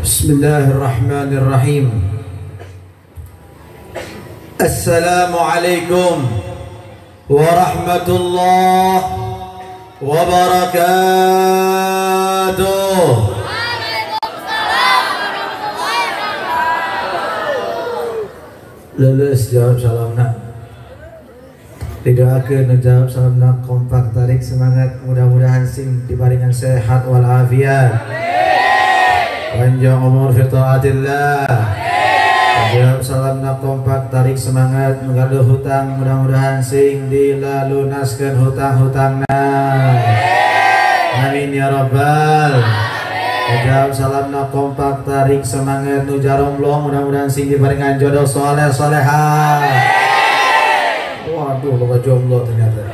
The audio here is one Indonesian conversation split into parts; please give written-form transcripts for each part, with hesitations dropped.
Bismillahirrahmanirrahim. Assalamualaikum warahmatullahi wabarakatuh. Lulus jawab salam nak. Didoakeun jawab salam nak kompak tarik semangat, mudah-mudahan sing diparingan sehat walafiat. Panjang umur fi taatillah. Jawab salam nak kompak tarik semangat, menggaduh hutang, mudah-mudahan sing dilalunaskeun hutang-hutangna. Amin ya rabbal. Jawab salam nak kompak tarik semangat, nu jaromblong, mudah-mudahan sing diparingan jodoh soleh solehah. Waduh, lo jomblo ternyata.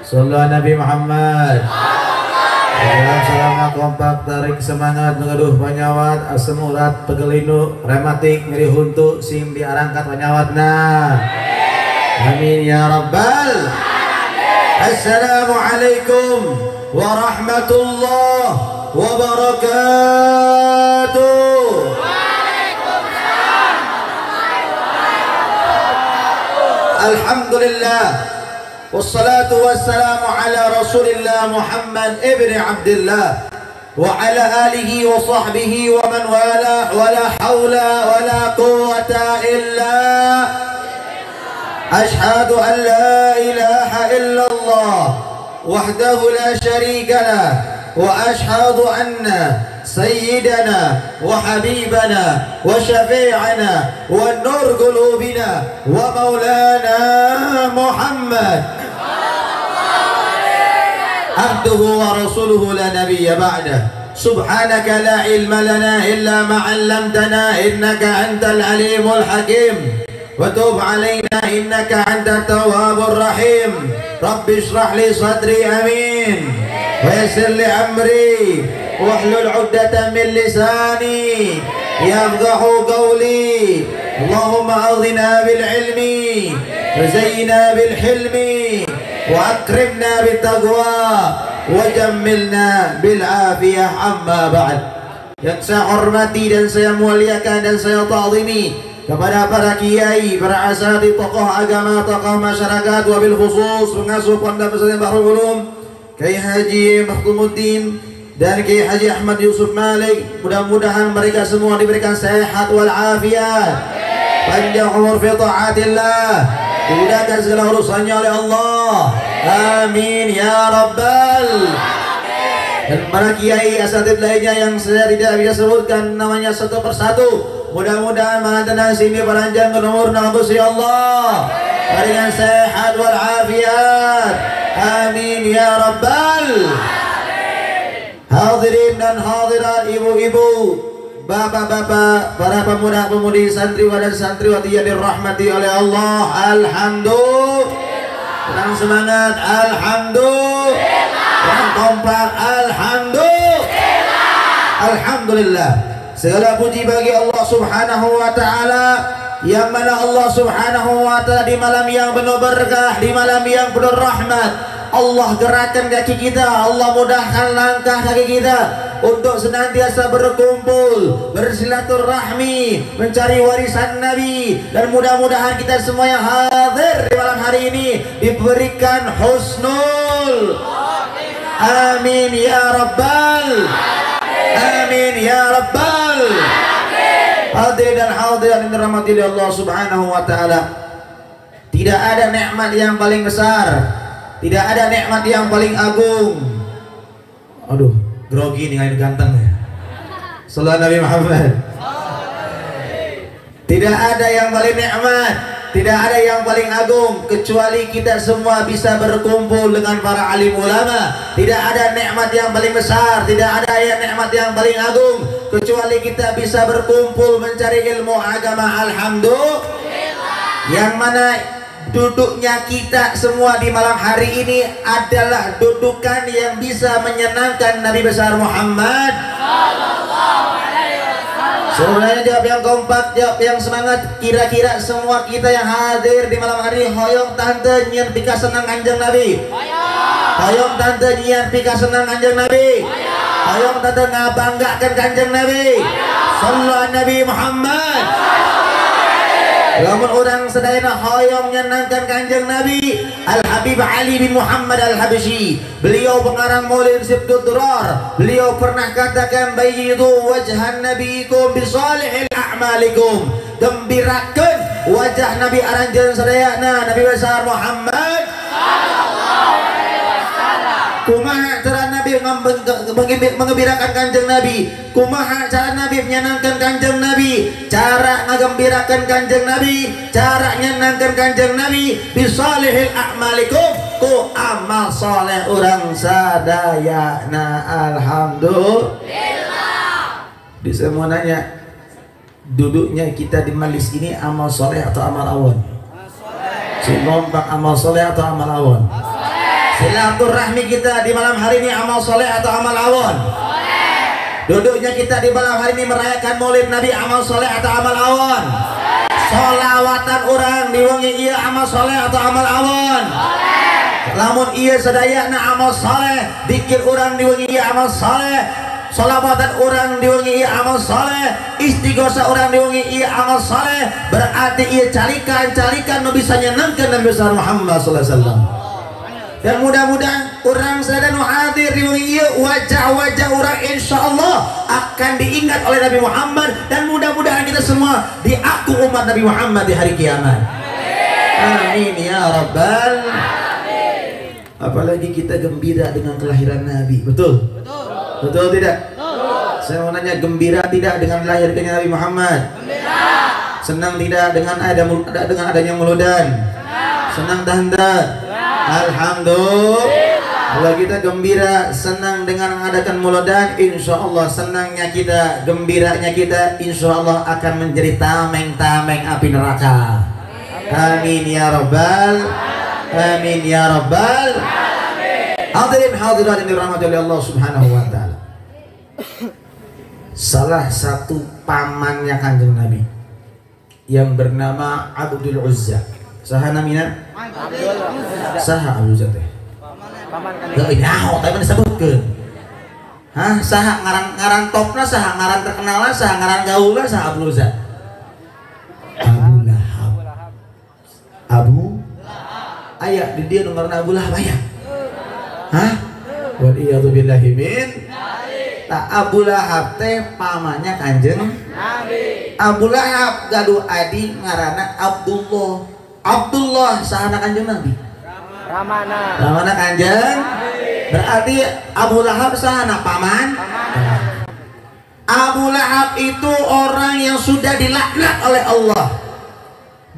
Sallallahu Nabi Muhammad. Jawab salam nak kompak tarik semangat, mengaduh panyawat, asam urat, pegelinu, rematik, nyeri huntu, sing diarangkat panyawatna. Amin ya rabbal. Assalamualaikum warahmatullahi wabarakatuh. Alhamdulillah wassalatu wassalamu ala rasulillah Muhammad ibn Abdullah wa ala alihi wa sahbihi wa man wala wa la hawla wa la quwwata illa ashhadu an la ilaha illallah wahdahu la sharika lah وأشهد أن سيدنا وحبيبنا وشفيعنا ونور قلوبنا ومولانا محمد عبده ورسوله لا نبي بعده سبحانك لا علم لنا إلا ما علمتنا إنك أنت العليم الحكيم وتب علينا إنك أنت التواب الرحيم رب اشرح لي صدري آمين ويسر لي أمري واحلل عقدة من لساني يفقه قولي اللهم أغننا بالعلم وزينا بالحلم وأكرمنا بالتقوى وجملنا بالعافية. أما بعد, yang saya hormati dan saya muliakan dan saya ta'zimi kepada para kiai, para asatidz, tokoh agama, tokoh masyarakat, wabil khusus pengasuh Pondok Pesantren Bahrul Ulum Kiai Haji Makhtumuddin dan Kiai Haji Ahmad Yusuf Malik. Mudah-mudahan mereka semua diberikan sehat walafiat, panjang umur fi taatillah, dimudahkan segala urusannya oleh Allah. Amin ya rabbal. Dan para kiai asatidz lainnya yang saya tidak bisa sebutkan namanya satu persatu, mudah-mudahan mantan sini panjang umur nafsu ya Allah, berikan sehat walafiat. Amin ya rabbal. Hadirin dan hadirat, ibu-ibu, bapak-bapak, para pemuda-pemudi, santriwan dan santriwati yang dirahmati oleh Allah. Alhamdulillah. Tenang semangat. Alhamdulillah. Tenang kompak. Alhamdulillah. Alhamdulillah. Segala puji bagi Allah Subhanahu wa ta'ala, yang mana Allah Subhanahu wa ta'ala di malam yang penuh berkah, di malam yang penuh rahmat, Allah gerakan kaki kita, Allah mudahkan langkah kaki kita untuk senantiasa berkumpul, bersilaturahmi, mencari warisan Nabi. Dan mudah-mudahan kita semua yang hadir di malam hari ini diberikan husnul. Amin ya rabbal. Amin ya rabbal. Hadirin dan hadirat yang dirahmati oleh Allah Subhanahu wa ta'ala, tidak ada nikmat yang paling besar, tidak ada nikmat yang paling agung. Aduh, grogi nih ngain ganteng ya. Sallallahu Nabi Muhammad. Tidak ada yang paling nikmat, tidak ada yang paling agung kecuali kita semua bisa berkumpul dengan para alim ulama. Tidak ada nikmat yang paling besar, tidak ada nikmat yang paling agung kecuali kita bisa berkumpul mencari ilmu agama. Alhamdulillah. Yang mana duduknya kita semua di malam hari ini adalah dudukan yang bisa menyenangkan Nabi besar Muhammad sallallahu alaihi wasallam. Semuanya jawab yang kompak, jawab yang semangat. Kira-kira semua kita yang hadir di malam hari hoyong tante nyian pika senang kanjeng Nabi. Hoyong tante nyian pika senang kanjeng Nabi. Hoyong tante ngabanggakan kanjeng Nabi. Sallallahu Nabi Muhammad. Lamun orang sedayana hoyong nyenangkan kanjeng Nabi. Al-Habib Ali bin Muhammad Al-Habsyi, beliau pengarang Maulid Sibtud Durar. Beliau pernah katakan, bayyidu wajhan nabiikum bisalihil a'malikum. Gembirakan wajah Nabi aranjeun sadayana Nabi besar Muhammad. Kumaha cara Nabi mengembirakan kanjeng Nabi? Kumaha cara Nabi menyenangkan kanjeng Nabi? Cara ngagembirakan kanjeng Nabi, cara nyenangkan kanjeng Nabi bisalihil a'malikum, ku amal soleh orang sadayana. Alhamdulillah. Bisa mau nanya, duduknya kita di malis ini amal soleh atau amal awon? Si nompak amal soleh atau amal awon? Silaturahmi kita di malam hari ini amal soleh atau amal awon? Duduknya kita di malam hari ini merayakan Maulid Nabi amal soleh atau amal awon? Solawatan orang di wengi ieu amal soleh atau amal awon? Lamun ieu sadayana amal soleh, dikir orang di wengi ieu amal soleh, solawatan orang di wengi ieu amal soleh, istighosah orang di wengi ieu amal soleh, berarti ieu calikan nu bisa nyenengkeun Nabi besar Muhammad sallallahu alaihi wasallam. Dan mudah-mudahan orang sedang hadir di wajah-wajah orang insyaallah akan diingat oleh Nabi Muhammad, dan mudah-mudahan kita semua diaku umat Nabi Muhammad di hari kiamat. Amin ya rabbal alamin. Apalagi kita gembira dengan kelahiran Nabi. Betul? Betul tidak? Saya mau nanya, gembira tidak dengan lahirnya Nabi Muhammad? Gembira. Senang tidak dengan adanya Mauludan? Senang tanda? Alhamdulillah. Kalau kita gembira, senang dengan mengadakan Mauludan, insya Allah senangnya kita, gembiranya kita, insya Allah akan menjadi tameng-tameng api neraka. Amin ya rabbal amin ya rabbal hadirin hadirat yang dirahmati oleh Allah subhanahu wa ta'ala. Salah satu pamannya kanjeng Nabi yang bernama Abdul Uzza. Saha namina? Saha Abdul Uzza teh? Gak ini aho, tapi disebutkan. Hah? Saha ngaran topna, saha ngaran terkenalna, saha ngaran gaulna, saha Abdul Uzza? Abu Lahab. Abu Ayah di dia nomor Abu Lahab ayah. Hah? Wal iyadu billahi min. Tak Abu Lahab teh pamannya kanjeng Nabi. Abu Lahab gaduh adi ngarana Abdullah. Abdullah sahana kanjeng Nabi. Ramana kanjeng. Berarti Abu Lahab sahana paman. Abu Lahab itu orang yang sudah dilaknat oleh Allah.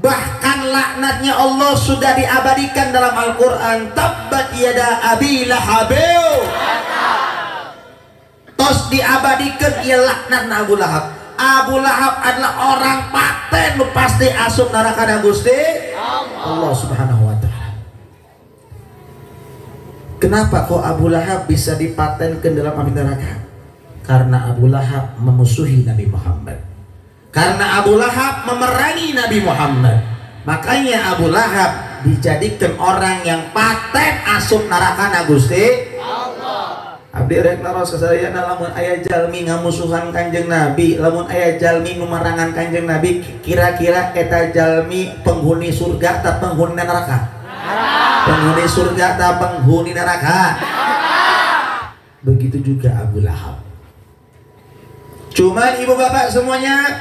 Bahkan laknatnya Allah sudah diabadikan dalam Al-Quran. Tabbat yada abi lahabil. Tos diabadikan ia laknat Abu Lahab. Abu Lahab adalah orang paten pasti asup neraka dan Gusti Allah subhanahu wa ta'ala. Kenapa kok Abu Lahab bisa dipatenkan dalam api neraka? Karena Abu Lahab memusuhi Nabi Muhammad. Karena Abu Lahab memerangi Nabi Muhammad. Makanya Abu Lahab dijadikan orang yang paten asup neraka na Gusti Allah. Abdi rek naros kasadayana lamun aya jalmi ngamusuhan kanjeng Nabi, lamun aya jalmi numarangan kanjeng Nabi, kira-kira eta jalmi penghuni surga atau penghuni neraka? Penghuni surga atau penghuni neraka? Begitu juga Abu Lahab. Cuman ibu bapak semuanya,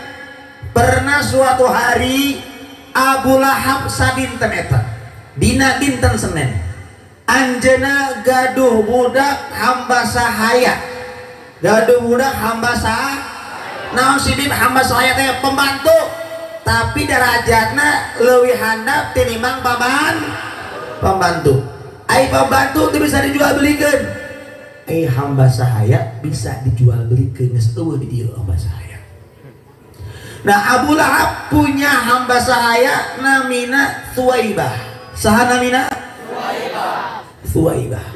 pernah suatu hari Abu Lahab sadinten eta dina dinten Senin anjeuna gaduh budak hamba sahaya. Gaduh budak hamba sahaya naon sidin hamba sahaya teh pembantu, tapi derajatna leuwih handap tinimbang pembantu. Ai pembantu teh bisa dijual belikeun, ai hamba sahaya bisa dijual belikeun, geus eueuh di dieu hamba sahaya. Nah Abu Lahab punya hamba sahaya namina Thuwaibah. Saha namina? Thuwaibah.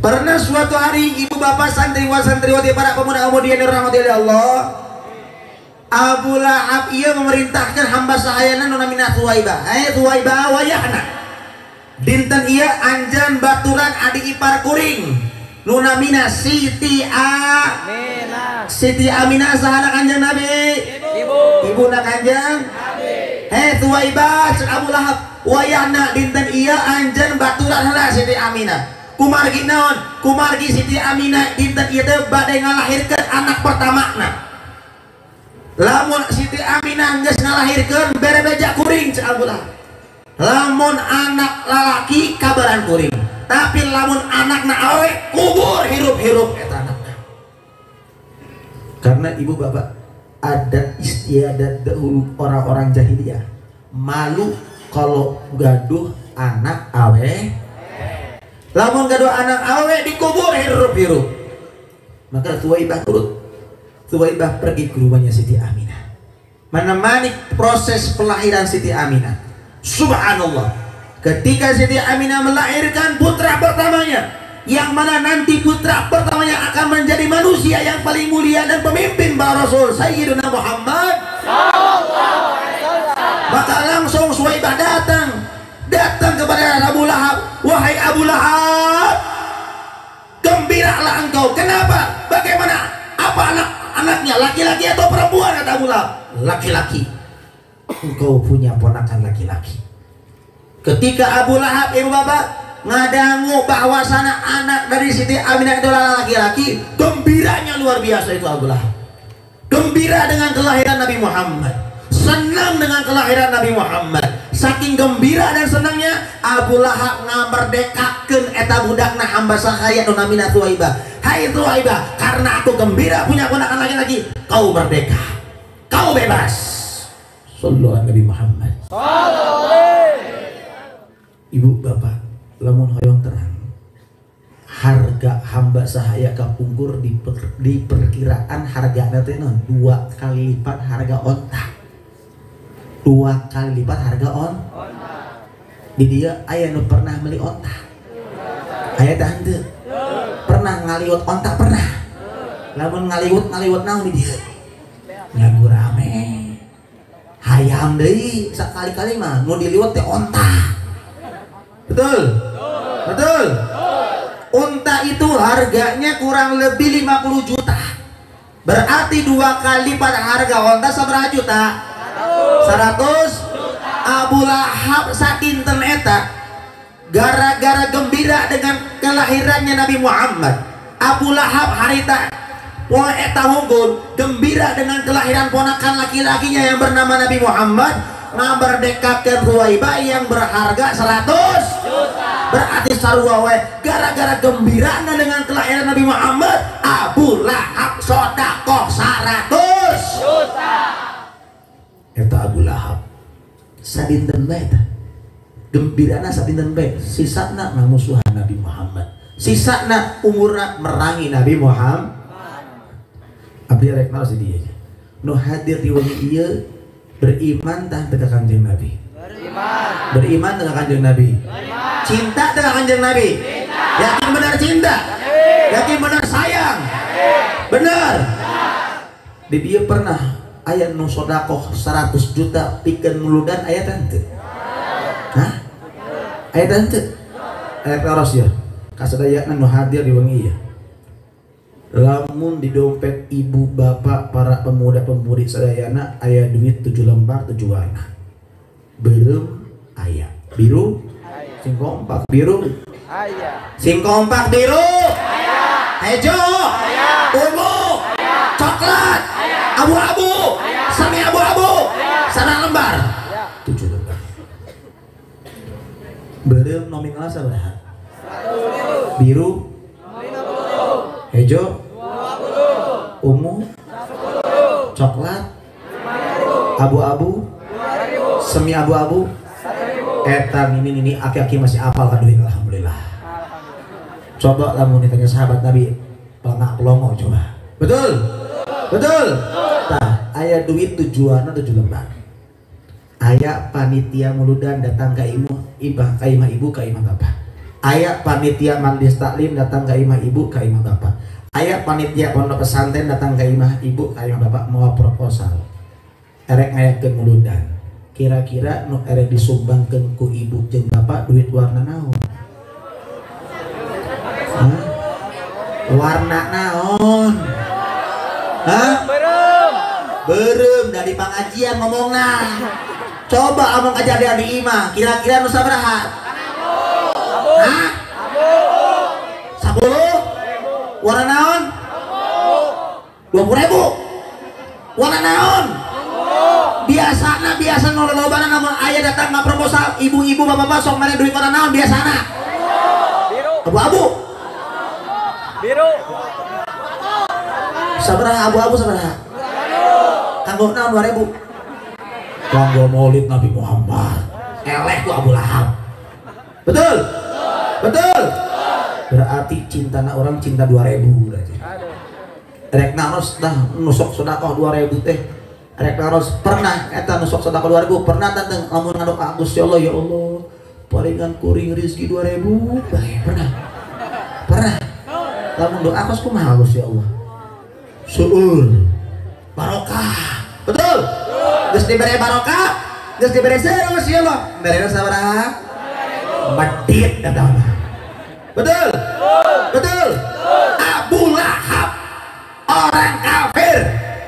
Pernah suatu hari ibu bapak santriwati para pemuda-pemudi yang dirahmati oleh Allah, Abu Lahab ia memerintahkan hamba sahayana namina Thuwaibah. Thuwaibah wayahna dinten ia anjan baturan adi ipar kuring Nunamina Siti Aminah. Siti Aminah saha Kanjeng Nabi? Ibu na Kanjeng Nabi. He Thuwaibah cek Abu Lahab wayahna dinten iya anjeun baturan heula Siti Aminah. Kumargi naon? Kumargi Siti Aminah dinten ieu teh bade ngalahirkeun anak pertamana. Lamun Siti Aminah geus ngalahirkeun bere beja kuring cek Abu Lahab. Lamun anak lalaki kabaran kuring, tapi lamun anakna awe kubur hirup-hirup eta anakna. Karena ibu bapak ada istiadat dahulu orang-orang jahiliyah malu kalau gaduh anak awe. Lamun gaduh anak awe dikubur hirup-hirup. Maka Thuwaibah turut. Thuwaibah pergi ke rumahnya Siti Aminah, menemani proses pelahiran Siti Aminah. Subhanallah, ketika Siti Aminah melahirkan putra pertamanya, yang mana nanti putra pertamanya akan menjadi manusia yang paling mulia dan pemimpin para Rasul Sayyidina Muhammad sallallahu alaihi wasallam. Maka langsung Thuwaibah datang kepada Abu Lahab. Wahai Abu Lahab, gembiralah engkau. Kenapa? Bagaimana? Apa anaknya laki-laki atau perempuan? Kata Abu Lahab, laki-laki. Engkau punya ponakan laki-laki. Ketika Abu Lahab ibu bapak ngadangu bahwasana anak dari Siti Aminah itu laki-laki, gembiranya luar biasa itu Abu Lahab. Gembira dengan kelahiran Nabi Muhammad, senang dengan kelahiran Nabi Muhammad. Saking gembira dan senangnya Abu Lahab ngamerdekakeun eta budakna hamba sahaya nu namina Thuwaibah. Hai Thuwaibah, karena aku gembira punya ponakan laki-laki, kau merdeka, kau bebas. Sallallahu alaihi Nabi Muhammad. Ibu bapak, lamun hoyong terang, harga hamba sahaya kapungkur diperkiraan harga nanti 2 kali lipat harga onta. 2 kali lipat harga onta. Di dia aya nu pernah beli onta. Aya tah henteu? Pernah ngaliwat onta pernah. Lamun ngaliwat naon di dia? Ngagu rame. Hayam deui sakali-kali mah nu diliwat teh onta. Betul? Betul? Unta itu harganya kurang lebih 50 juta. Berarti 2 kali lipat harga onta seberapa juta? 100 juta. Abu Lahab sakinten eta gara-gara gembira dengan kelahirannya Nabi Muhammad. Abu Lahab harita wah eta hunggul gembira dengan kelahiran ponakan laki-lakinya yang bernama Nabi Muhammad, merdekakeun Thuwaibah yang berharga 100 juta. Berarti sarua we gara-gara gembirana dengan kelahiran Nabi Muhammad, Abu Lahab sedekah 100 juta. Eta Abu Lahab sadinten bae tah gembirana sadinten bae, sisana ngamusuhan Nabi Muhammad, sisana umurna merangi Nabi Muhammad. Abdi rek naos di dieu nu hadir di wengi ieu beriman tah teu ka Kanjeng Nabi. Beriman teu ka Kanjeng Nabi. Cinta teu ka Kanjeng Nabi. Yakin benar cinta? Yakin benar sayang? Benar. Di dieu pernah aya nu sedekah 100 juta pikeun muludan aya teh henteu? Hah? Aya teh henteu? Aya taros ya. Kasadayana nu hadir di wengi ieu. Lamun di dompet ibu bapak para pemuda-pemudi sadayana aya duit 7 lembar 7 warna. Beureum aya biru, sing kompak biru aya, sing kompak biru aya, hejo aya, ungu aya, coklat aya, abu-abu aya, semi abu-abu sana lembar 7 lembar. Beureum nominal sabaraha? Biru, hejo, ungu, coklat, abu-abu, semi abu-abu. Eta ini aki-aki masih apal kan duit, alhamdulillah. Coba lamun ditanya sahabat Nabi, pelangak pelongo coba. Betul? Betul? Tah, aya duit tujuanna 7 lembar. Aya panitia muludan datang ke imah ibu ka imah bapak. Aya panitia majlis taklim datang ke imah ibu ka imah bapak. Aya panitia pondok pesantren datang ke imah ibu ka imah bapak mau proposal. Erek ngayakeun muludan. Kira-kira nu erek disumbangkeun ku ibu jeung bapak duit warna naon? Warna naon? Hah? Berem dari pengajian ngomongna. Coba omong aja dia di imah. Kira-kira nu sabaraha? Hah? 10? Warna naon? 20.000. Warna naon? Biasa nolobana namun ayah datang nggak proposal. Ibu-ibu bapak-bapak sok mana duit warna naon biasana? Abu-abu. Biru. Sabaraha abu-abu sabaraha? Kanggo naon 2000. Kanggo maulid Nabi Muhammad. Eleh ku Abu Lahab. Betul? Betul. Berarti cinta orang cinta 2000 aja. Rek naros dah nusok sedekah 2000 teh. Rek naros pernah eta nusok sedekah 2000 pernah tantang lamun ngadoa Gusti Allah ya Allah paringan kuring rezeki 2000 pernah. Lamun doa kos kumaha Gusti Allah? Suul barokah. Betul? Geus dibere barokah, geus dibere seru Gusti Allah. Berena sabaraha? Medit eta mah. Betul? Betul. Abu Lahab orang kafir.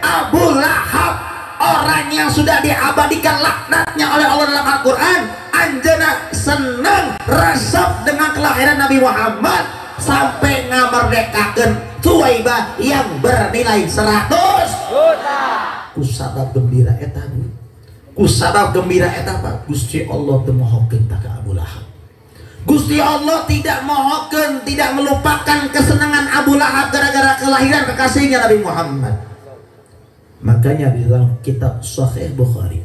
Abu Lahab orang yang sudah diabadikan laknatnya oleh Allah dalam Al-Quran. Anjana senang resep dengan kelahiran Nabi Muhammad sampai ngamerdekakeun Thuwaibah yang bernilai 100 juta. Kusabab gembira eta Bu. Kusabab gembira eta Pak. Gusti Allah teu mohokeun ka Abu Lahab. Gusti Allah tidak mohokeun, tidak melupakan kesenangan Abu Lahab gara-gara kelahiran kekasihnya Nabi Muhammad. Makanya di dalam kitab Sahih Bukhari,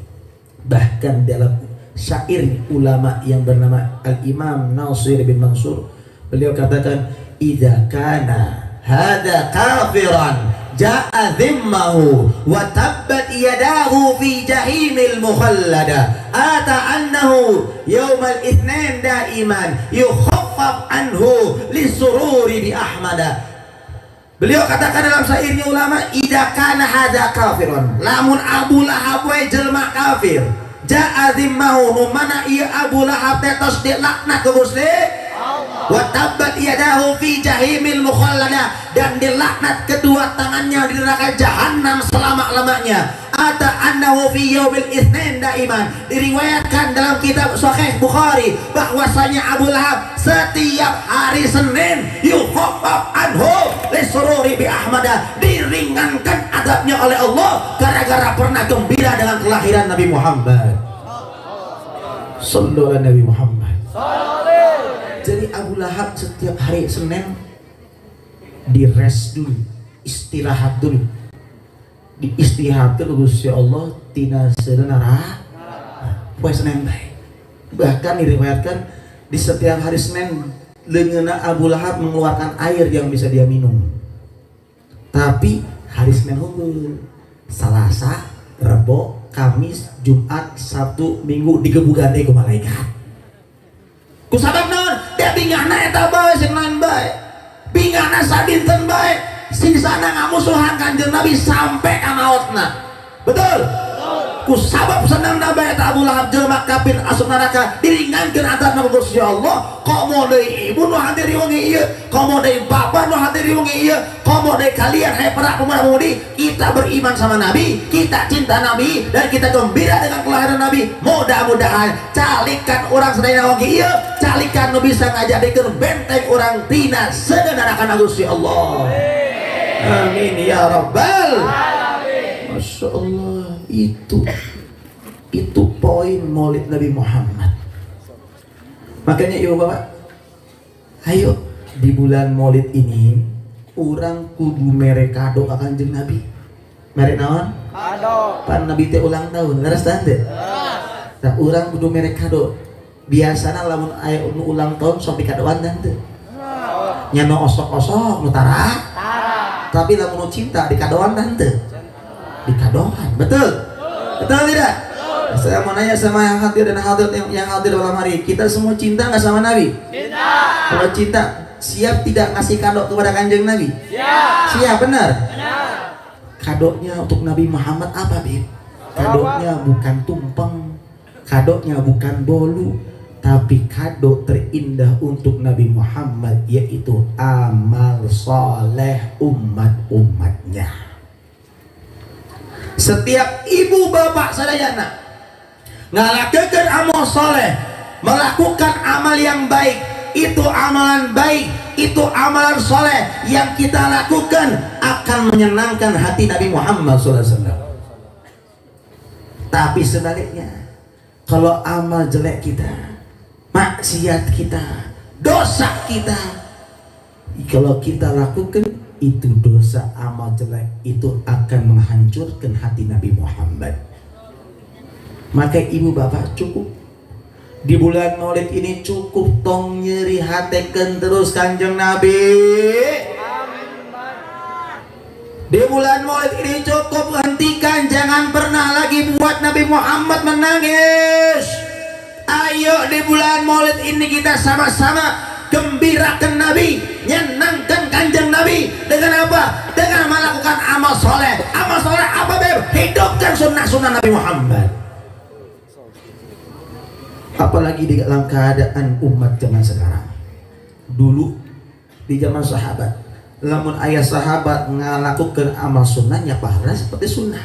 bahkan dalam syair ulama yang bernama Al-Imam Nasir bin Mansur, beliau katakan idza kana hada kafiran ja'a dhimmahu wa tabbat yadahu fi jahimil mukhallada ata annahu yawmal itsnain daiman yukhaffaf anhu lisururi bi ahmada. Beliau katakan dalam syairnya ulama idza kana hada kafiran, lamun Abu Lahab we jelma kafir ja'a dhimmahu nu mana ieu Abu Lahab teh tos dilaknat ku Gusti wa tabbat yadahu fi jahimil mukhallada, dan dilaknat kedua tangannya di neraka jahanam selama-lamanya. Ata annahu fi yaumil itsnain daiman, diriwayatkan dalam kitab Sahih Bukhari bahwasanya Abu Lahab setiap hari Senin yukhaffaf anhu lisururi bi ahmada, diringankan adabnya oleh Allah gara-gara pernah gembira dengan kelahiran Nabi Muhammad. Sallallahu alaihi Nabi Muhammad. Jadi Abu Lahab setiap hari Senin di rest dulu, istirahat dulu, diistirahatkan Gusti Allah tina seunara poe Senin bae. Bahkan diriwayatkan di setiap hari Senin leungeunna Abu Lahab mengeluarkan air yang bisa dia minum. Tapi hari Senin unggul, Salasa, Rebo, Kamis, Jumat, Sabtu, Minggu digebugan deui ku malaikat. Kusabab naon? Dia bingana eta bae sing lain bae. Bingana sadinten bae. Sisana ngamusuhan Kanjeng Nabi sampai ka maotna. Betul? Kusabab senangna bae eta Abu Lahab jelema kafir asup neraka diringankeun adabna ku Gusti Allah. Komo deui ibu nu hadir wengi ieu, komo deui bapa nu hadir wengi ieu, komo deui kalian hai para pemuda-pemudi, kita beriman sama Nabi, kita cinta Nabi, dan kita gembira dengan kelahiran Nabi. Mudah-mudahan calikan orang sadayana wengi ieu, calikan nu bisa ngajadikeun benteng orang tina seunarakan Gusti Allah. Amin ya rabbal alamin. Masya Allah, itu poin maulid Nabi Muhammad. Makanya ibu bapak, ayo di bulan maulid ini orang kudu mere kado ka Kanjeng Nabi. Mere naon? Kado. Pan Nabi teh ulang tahun, leres tante. Nah, orang kudu mere kado. Biasana lamun aya nu ulang tahun sok dikadoan tante. Nya nu osok-osok nu tara. Tapi lamun nu cinta dikadoan tante. Dikadoan, betul? Betul tidak? Saya mau nanya sama yang hadir dan yang hadir malam hari, kita semua cinta nggak sama Nabi? Cinta. Kalau cinta, siap tidak ngasih kado kepada Kanjeng Nabi? Siap. Siap, benar? Benar. Kadonya untuk Nabi Muhammad apa, Bib? Kadonya bukan tumpeng, kadonya bukan bolu, Tapi kado terindah untuk Nabi Muhammad yaitu amal soleh umat-umatnya. Setiap ibu bapak sadayana ngalakeun amal soleh, melakukan amal yang baik, itu amalan baik, itu amalan soleh yang kita lakukan akan menyenangkan hati Nabi Muhammad SAW. Tapi sebaliknya, kalau amal jelek kita, maksiat kita, dosa kita, kalau kita lakukan itu dosa amal jelek, itu akan menghancurkan hati Nabi Muhammad. Maka ibu bapak cukup di bulan Maulid ini cukup tong nyeri hatekeun terus Kanjeng Nabi. Di bulan Maulid ini cukup hentikan, jangan pernah lagi buat Nabi Muhammad menangis. Ayo di bulan Maulid ini kita sama-sama gembirakan Nabi, nyenangkan Kanjeng Nabi dengan apa? Dengan melakukan amal soleh. Amal soleh apa beb? Hidupkan sunnah-sunnah Nabi Muhammad. Apalagi di dalam keadaan umat zaman sekarang. Dulu di zaman sahabat, lamun ayah sahabat ngalakukan amal sunnahnya pahala seperti sunnah,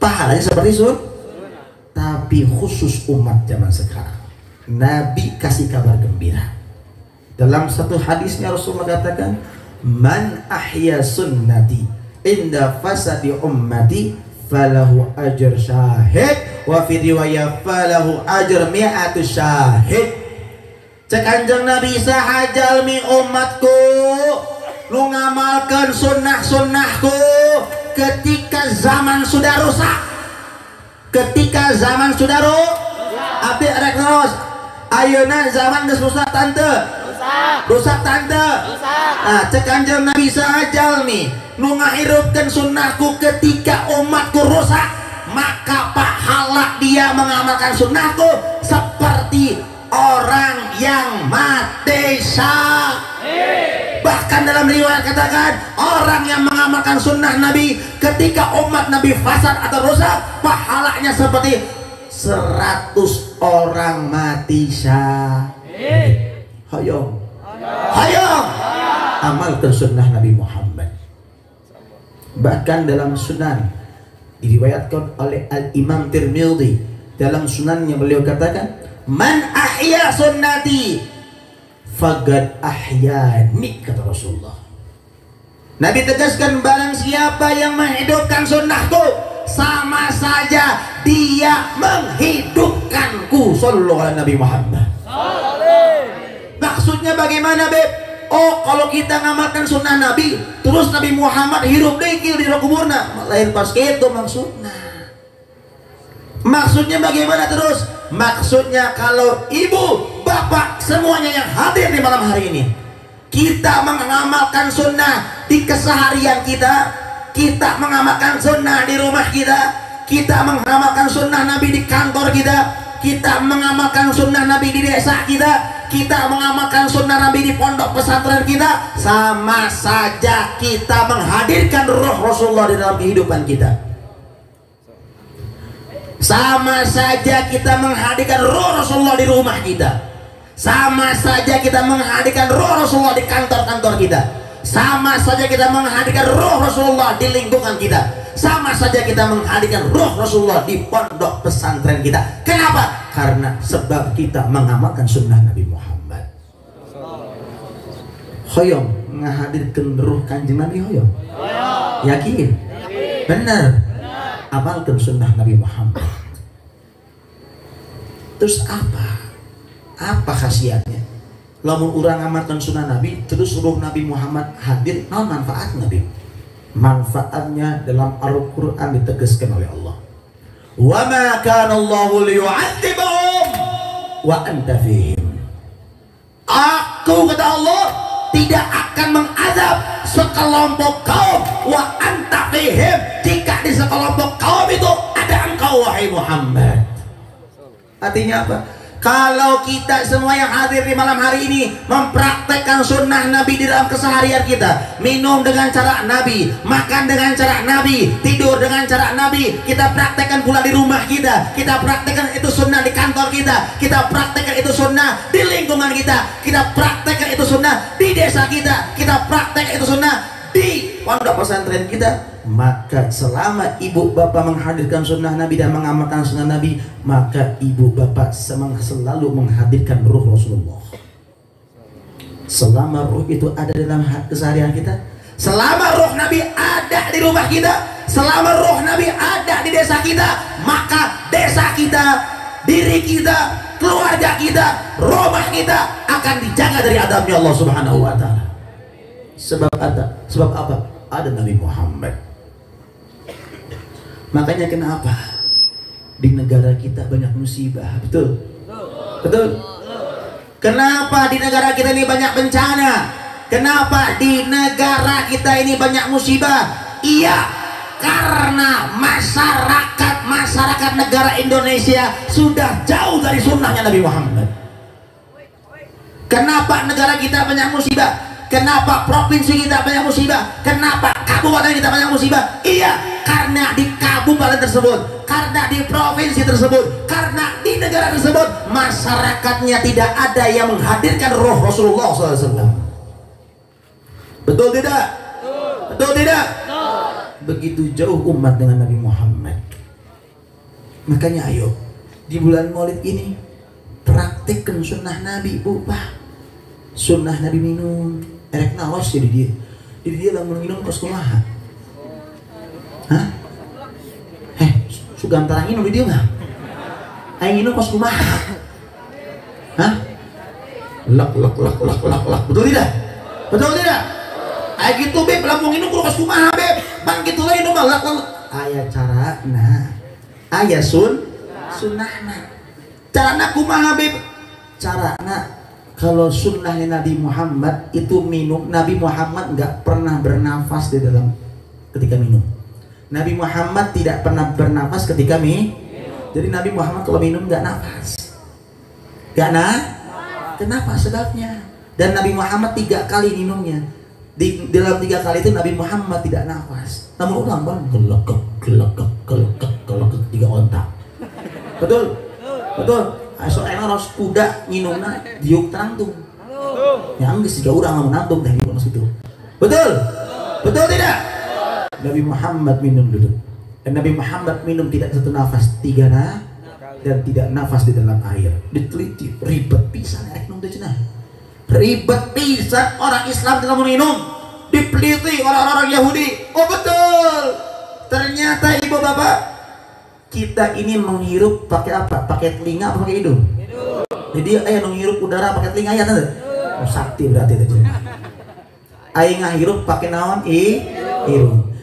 pahalanya seperti sunnah. Tapi khusus umat zaman sekarang, Nabi kasih kabar gembira. Dalam satu hadisnya Rasulullah katakan, man ahya sunnati inda fasadi ummati falahu ajr syahid wa fi riwayah falahu ajr mi'atu syahid. Cek Kanjeng Nabi sahajalmi umatku lu ngamalkan sunnah-sunnahku ketika zaman sudah rusak, ketika zaman sudah abdi rek terus ayeuna zaman geus rusak tante, rusak tante. Nah, cek Kanjeng Nabi sahajalmi nu ngahirupkeun sunnahku ketika umatku rusak, maka pahala dia mengamalkan sunnahku seperti orang yang mati syahid. Bahkan dalam riwayat katakan, orang yang mengamalkan sunnah Nabi ketika umat Nabi fasad atau rusak, pahalanya seperti 100 orang mati syahid. Hayong, hayong, amalkan sunnah Nabi Muhammad. Bahkan dalam sunan diriwayatkan oleh Al-Imam Tirmidzi, dalam sunannya beliau katakan, man ahya sunnati faqad ahyani, kata Rasulullah. Nabi tegaskan, barang siapa yang menghidupkan sunnahku, sama saja dia menghidupkanku. Sallallahu alaihi Nabi Muhammad. Maksudnya bagaimana beb? Oh, kalau kita ngamalkan sunnah Nabi, terus Nabi Muhammad hidup dekil di kuburna, lain pas itu maksudnya. Maksudnya bagaimana terus? Maksudnya kalau ibu, bapak, semuanya yang hadir di malam hari ini, kita mengamalkan sunnah di keseharian kita, kita mengamalkan sunnah di rumah kita, kita mengamalkan sunnah Nabi di kantor kita, kita mengamalkan sunnah Nabi di desa kita, kita mengamalkan sunnah Nabi di pondok pesantren kita, sama saja kita menghadirkan roh Rasulullah di dalam kehidupan kita. Sama saja kita menghadirkan roh Rasulullah di rumah kita. Sama saja kita menghadirkan roh Rasulullah di kantor-kantor kita. Sama saja kita menghadirkan roh Rasulullah di lingkungan kita. Sama saja kita menghadirkan roh Rasulullah di pondok pesantren kita. Kenapa? Karena sebab kita mengamalkan sunnah Nabi Muhammad. Hoyong menghadirkan roh Kanjeng Nabi, hoyong. Yakin? Benar. Amalkan sunnah Nabi Muhammad. Terus apa khasiatnya? Lamun urang amalkan sunnah Nabi, terus roh Nabi Muhammad hadir, nah manfaat Nabi. Manfaatnya dalam Al-Quran ditegaskan oleh Allah. Wa ma kana Allahu liyu'adzibahum wa anta fihim. Aku, kata Allah, tidak akan mengazab sekelompok kaum wa anta fihim, jika di sekelompok kaum itu ada engkau wahai Muhammad. Artinya apa? Kalau kita semua yang hadir di malam hari ini mempraktekkan sunnah Nabi di dalam keseharian kita, minum dengan cara Nabi, makan dengan cara Nabi, tidur dengan cara Nabi, kita praktekkan pula di rumah kita, kita praktekkan itu sunnah di kantor kita praktekkan itu sunnah di lingkungan kita praktekkan itu sunnah di desa kita praktekkan itu sunnah di pondok pesantren kita, maka selama ibu bapak menghadirkan sunnah Nabi dan mengamalkan sunnah Nabi, maka ibu bapak selalu menghadirkan ruh Rasulullah. Selama ruh itu ada dalam keseharian kita, selama ruh Nabi ada di rumah kita, selama ruh Nabi ada di desa kita, maka desa kita, diri kita, keluarga kita, rumah kita akan dijaga dari adabnya Allah Subhanahu wa Ta'ala. Sebab apa? Ada Nabi Muhammad. Makanya kenapa di negara kita banyak musibah? Betul? Betul? Kenapa di negara kita ini banyak bencana? Kenapa di negara kita ini banyak musibah? Iya, karena masyarakat negara Indonesia sudah jauh dari sunnahnya Nabi Muhammad. Kenapa negara kita banyak musibah? Kenapa provinsi kita banyak musibah? Kenapa kabupaten kita banyak musibah? Iya, karena di kabupaten tersebut, karena di provinsi tersebut, karena di negara tersebut masyarakatnya tidak ada yang menghadirkan roh Rasulullah SAW. Betul tidak? Betul tidak? Begitu jauh umat dengan Nabi Muhammad. Makanya ayo di bulan Maulid ini praktekkan sunnah Nabi, Bu, Pak. Sunnah Nabi minum erek nawas jadi dia lamun minum kos kumaha. Hah? Sugan tarang minum di dia nggak? Aing minum kos kumaha. Hah? Lak. Betul tidak? Betul tidak? Aing gitu beb, lamun minum kos kumaha beb. Bang gitu lah minum lak. Aya cara, nah. Aya sunnahna. Carana kumaha beb? Carana kalau sunnahnya Nabi Muhammad itu minum, Nabi Muhammad nggak pernah bernafas di dalam ketika minum. Nabi Muhammad tidak pernah bernafas ketika minum. Jadi Nabi Muhammad kalau minum nggak nafas. Kenapa sebabnya? Dan Nabi Muhammad 3 kali minumnya. Di dalam 3 kali itu Nabi Muhammad tidak nafas. Namun ulang kan gelek 3 ontak. Betul? So harus kuda minumna diuk terangtung. Yang geus siga urang lamun nangtung teh maksud itu. Betul? Betul tidak? Nabi Muhammad minum dulu. Dan Nabi Muhammad minum tidak satu nafas, 3 dan tidak nafas di dalam air. Diteliti, ribet pisan rek minum teh cenah. Ribet pisan orang Islam dalam minum. Dipeliti orang-orang Yahudi. Oh betul. Ternyata ibu bapak, kita ini menghirup pakai apa? Pakai telinga apa pakai hidung? Jadi aya menghirup udara pakai telinga ya tante? Oh, sakti berarti itu. Aya ngahirup pakai naon? Hidung.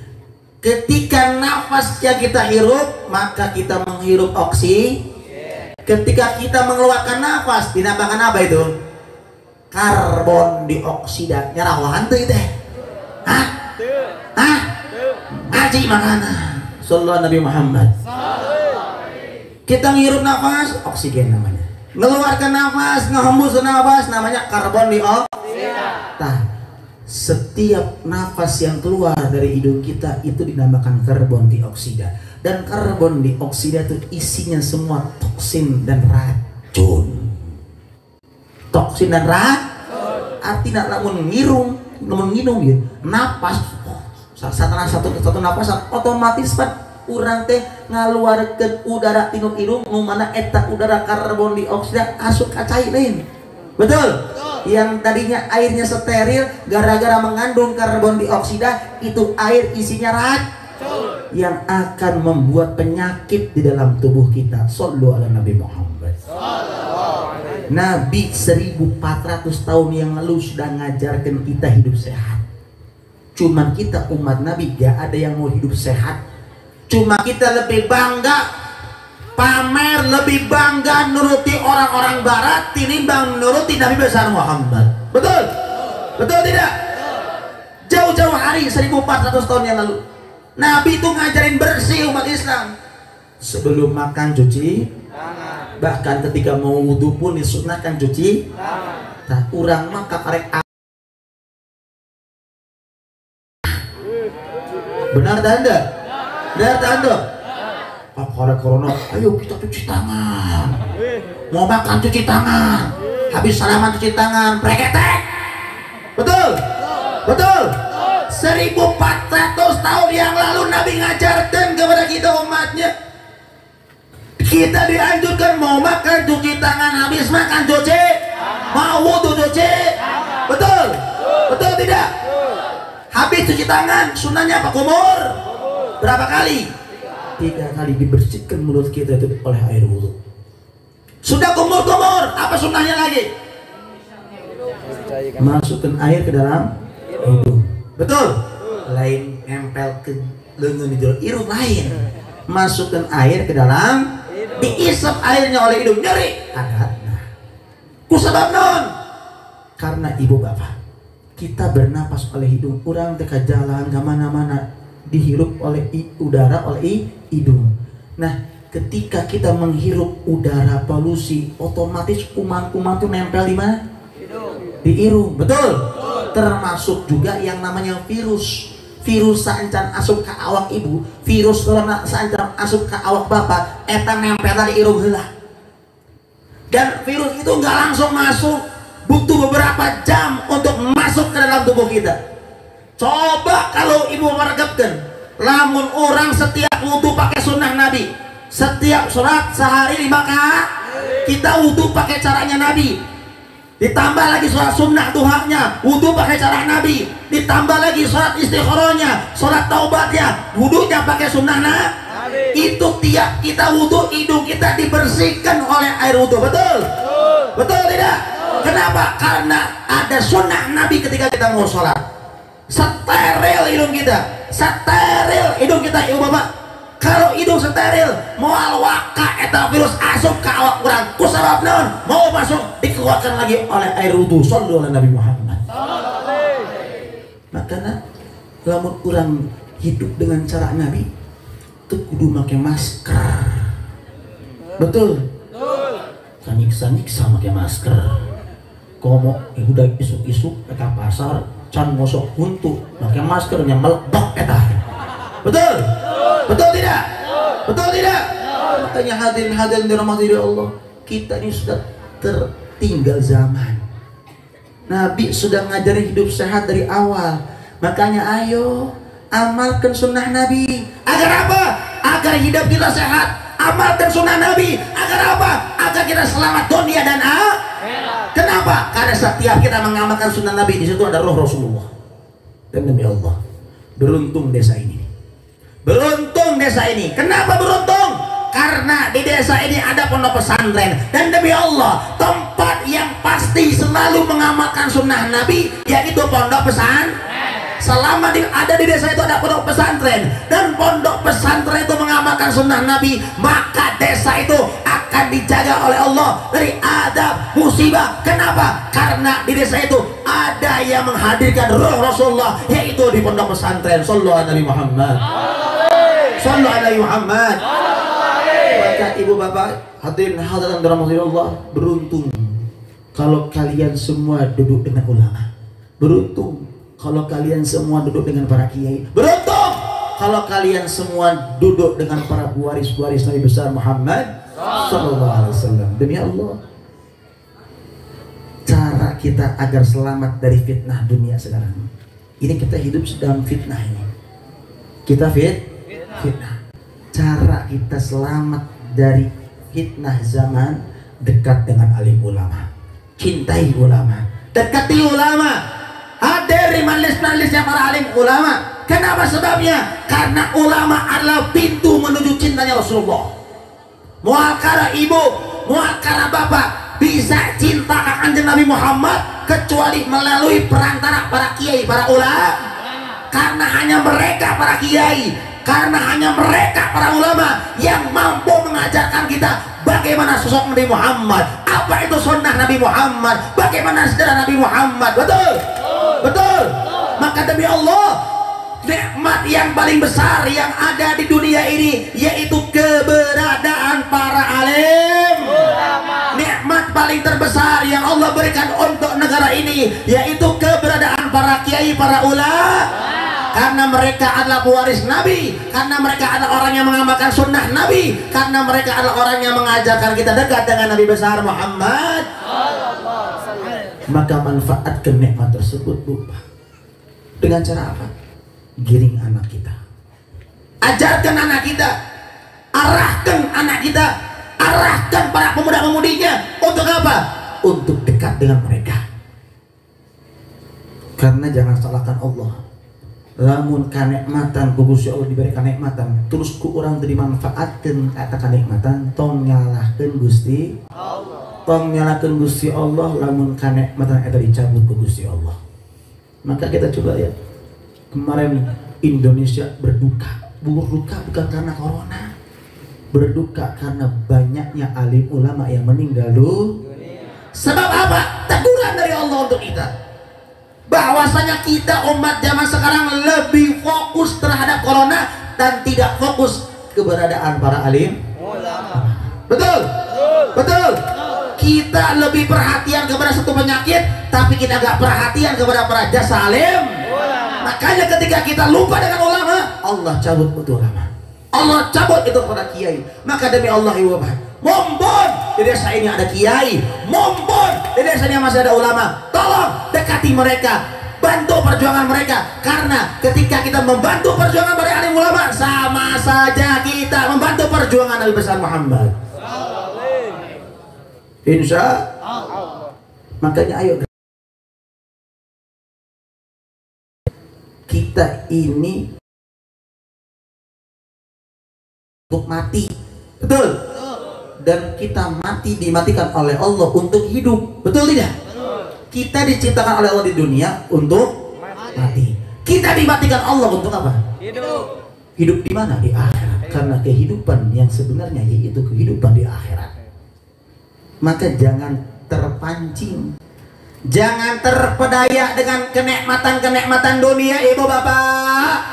Ketika nafas yang kita hirup, maka kita menghirup oksigen. Ketika kita mengeluarkan nafas, dinamakan apa itu? Karbon dioksida. Nyarawahan tuh teh. Hah? Ngaji makana. Sallallahu Nabi Muhammad. Kita ngirup nafas, oksigen namanya. Mengeluarkan nafas, ngehembus nafas, namanya karbon dioksida. Setiap nafas yang keluar dari hidung kita itu dinamakan karbon dioksida. Dan karbon dioksida itu isinya semua toksin dan racun. Toksin dan racun. Artinya lamun nginum ya, nafas satu nafas otomatis urang teh ngaluarkeun udara tinu hidung nu mana eta udara karbon dioksida asup ka cai lain. Betul? Yang tadinya airnya steril gara-gara mengandung karbon dioksida, itu air isinya racun yang akan membuat penyakit di dalam tubuh kita. Shallu ala Nabi Muhammad. Nabi 1400 tahun yang lalu sudah ngajarkan kita hidup sehat. Cuman kita umat Nabi gak ada yang mau hidup sehat. Cuma kita lebih bangga pamer, lebih bangga nuruti orang-orang barat tinimbang nuruti Nabi besar Muhammad. Betul? Betul tidak? Jauh-jauh hari 1400 tahun yang lalu Nabi itu ngajarin bersih umat Islam. Sebelum makan cuci tangan. Bahkan ketika mau wudhu pun disunahkan cuci tangan. Nah, urang mah kakarek. Benar tanda? Benar tanda? Kakarek corona, ayo kita cuci tangan. Mau makan cuci tangan. Habis salaman cuci tangan, preketek. Betul? Betul? 1400 tahun yang lalu Nabi ngajarkan kepada kita umatnya. Kita dianjurkan mau makan cuci tangan, habis makan cuci, mau wudhu cuci. Betul? Betul tidak? Habis cuci tangan, sunnahnya apa? Kumur. Berapa kali? 3 kali dibersihkan mulut kita itu oleh air wudhu. Sudah kumur-kumur, apa sunnahnya lagi? Masukkan air ke dalam hidung. Betul? Lain nempel ke lengan di dalam hidung lain. Masukkan air ke dalam, diisap airnya oleh hidung, nyeri. Ada. Nah, kusabab non. Karena ibu bapak, kita bernapas oleh hidung. Orang teka jalan ke mana-mana dihirup oleh udara oleh hidung. Nah, ketika kita menghirup udara polusi, otomatis kuman-kuman itu nempel di mana? Di hidung. Betul? Termasuk juga yang namanya virus. Virus saencan asup ke awak ibu, virus kalau saencan asup ke awak bapak, eta nempel di hidung heula. Dan virus itu nggak langsung masuk, butuh beberapa jam untuk masuk ke dalam tubuh kita. Coba kalau ibu meregepkan, lamun orang setiap wudhu pakai sunnah Nabi, setiap sholat sehari 5 kali kita wudhu pakai caranya Nabi, ditambah lagi sholat sunnah duhanya, wudhu pakai cara Nabi, ditambah lagi sholat istikharahnya, sholat taubatnya, wudhunya pakai sunnah Nabi. Itu tiap kita wudhu, hidung kita dibersihkan oleh air wudhu. Betul? Betul tidak? Kenapa? Karena ada sunnah Nabi ketika kita mau sholat. Steril hidung kita, steril hidung kita, ibu bapak. Kalau hidung steril, moal waka eta virus asup ke awak urang, kusabab naon? Mau masuk dikeluarkan lagi oleh air wudu. Shallu ala Nabi Muhammad. Makanya lamun urang hidup dengan cara Nabi, tuh kudu make masker. Betul? Sanik-sanik make masker. Komo udah isuk-isuk ke pasar, can mosok huntu, make maskernya meledak eta. Betul? Betul tidak? Betul tidak? Makanya hadirin dirahmati Allah, kita ini sudah tertinggal zaman. Nabi sudah ngajarin hidup sehat dari awal. Makanya ayo amalkan sunnah Nabi. Agar apa? Agar hidup kita sehat. Amalkan sunnah Nabi. Agar apa? Agar kita selamat dunia dan akhirat. Kenapa? Karena setiap kita mengamalkan sunnah Nabi, di situ ada roh Rasulullah. Dan demi Allah, beruntung desa ini. Beruntung desa ini. Kenapa beruntung? Karena di desa ini ada pondok pesantren. Dan demi Allah, tempat yang pasti selalu mengamalkan sunnah Nabi, yaitu pondok pesantren. Selama ada di desa itu ada pondok pesantren, dan pondok pesantren itu mengamalkan sunnah Nabi, maka desa itu akan dijaga oleh Allah dari adab musibah. Kenapa? Karena di desa itu ada yang menghadirkan roh Rasulullah, yaitu di pondok pesantren. Sallallahu alaihi Muhammad. Sallallahu alaihi Muhammad. Maka ibu bapak hadirin hadirat Allah, beruntung kalau kalian semua duduk dengan ulama. Beruntung kalau kalian semua duduk dengan para kiai. Beruntung kalau kalian semua duduk dengan para waris-waris Nabi besar Muhammad sallallahu alaihi wasallam. Demi Allah, cara kita agar selamat dari fitnah dunia sekarang ini, kita hidup sedang fitnah ini. Kita fitnah. Cara kita selamat dari fitnah zaman, dekat dengan alim ulama, cintai ulama, dekati ulama. Hadir majelis-majelisnya para alim ulama. Kenapa sebabnya? Karena ulama adalah pintu menuju cintanya Rasulullah. Mual kara ibu, mual kara bapak bisa cinta akan Nabi Muhammad kecuali melalui perantara para kiai, para ulama. Karena hanya mereka para kiai, karena hanya mereka para ulama yang mampu mengajarkan kita bagaimana sosok Nabi Muhammad, apa itu sunnah Nabi Muhammad, bagaimana sejarah Nabi Muhammad. Betul? Betul? Maka demi Allah, nikmat yang paling besar yang ada di dunia ini yaitu keberadaan para alim ulama. Nikmat paling terbesar yang Allah berikan untuk negara ini yaitu keberadaan para kiai, para ulama, karena mereka adalah pewaris Nabi, karena mereka adalah orang yang mengamalkan sunnah Nabi, karena mereka adalah orang yang mengajarkan kita dekat dengan Nabi besar Muhammad. Maka manfaatkan nikmat tersebut lupa. Dengan cara apa? Giring anak kita, ajarkan anak kita, arahkan anak kita, arahkan para pemuda-pemudinya. Untuk apa? Untuk dekat dengan mereka. Karena jangan salahkan Allah. Lamun kanikmatan Gusti Allah diberikan nikmatan terus ku urang teu dimanfaatkeun eta kanikmatan, tong nyalahkeun Gusti Allah. Tong nyalahkeun Gusti Allah lamun kanikmatan eta dicabut ku Gusti Allah. Maka kita coba lihat kemarin Indonesia berduka bukan karena corona, berduka karena banyaknya alim ulama yang meninggal dunia. Sebab apa? Teguran dari Allah untuk kita bahwasanya kita umat zaman sekarang lebih fokus terhadap corona dan tidak fokus keberadaan para alim ulama. Betul? Betul. Kita lebih perhatian kepada satu penyakit, tapi kita gak perhatian kepada para jasa alim ulama. Makanya ketika kita lupa dengan ulama, Allah cabut itu ulama, Allah cabut itu kepada kiai. Maka demi Allah ibu bapak, mumpun di desa ini ada kiai, mumpun di desa ini masih ada ulama, tolong dekati mereka, bantu perjuangan mereka. Karena ketika kita membantu perjuangan para alim ulama, sama saja kita membantu perjuangan Nabi besar Muhammad. Insya Allah. Makanya ayo kita ini untuk mati, betul? Dan kita mati dimatikan oleh Allah untuk hidup, betul tidak? Kita diciptakan oleh Allah di dunia untuk mati. Kita dimatikan Allah untuk apa? Hidup. Hidup di mana? Di akhirat. Karena kehidupan yang sebenarnya yaitu kehidupan di akhirat. Maka jangan terpancing, jangan terpedaya dengan kenikmatan-kenikmatan dunia ibu bapak.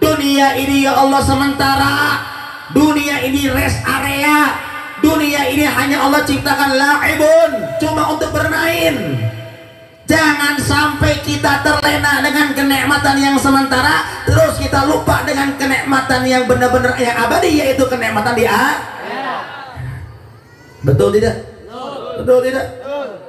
Dunia ini ya Allah sementara, dunia ini rest area, dunia ini hanya Allah ciptakan la'ibun, cuma untuk bermain. Jangan sampai kita terlena dengan kenikmatan yang sementara terus kita lupa dengan kenikmatan yang benar-benar yang abadi, yaitu kenikmatan di akhirat. Betul tidak? Betul tidak?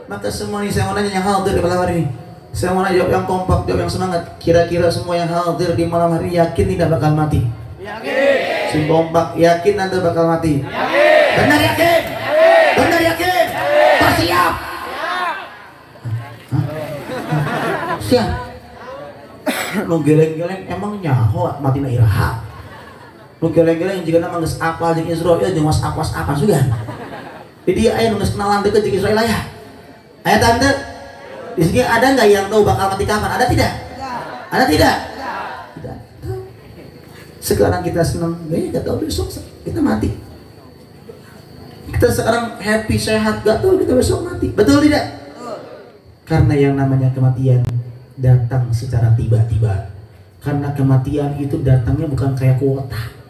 Maka semua ini saya mau nanya yang hadir di malam hari ini, saya mau nanya jawab yang kompak, jawab yang semangat. Kira-kira semua yang hadir di malam hari yakin tidak bakal mati? Yakin. Si kompak yakin Anda bakal mati? Yakin. Benar yakin? Yakin. Benar yakin? Bersiap. Siap. Lu geleng-geleng emang nyaho mati na iraha. Lu geleng-geleng jika nama geus apal jeung Israel jeung was apa sugan. Jadi ayah nunggu kenalan deket jeung Israel ya. Ayah tante, di sini ada nggak yang tahu bakal mati kapan? Ada tidak? Ada tidak? Tidak. Sekarang kita senang, nggak tahu besok kita mati. Kita sekarang happy sehat, nggak tahu kita besok mati. Betul tidak? Karena yang namanya kematian datang secara tiba-tiba. Karena kematian itu datangnya bukan kayak kuota.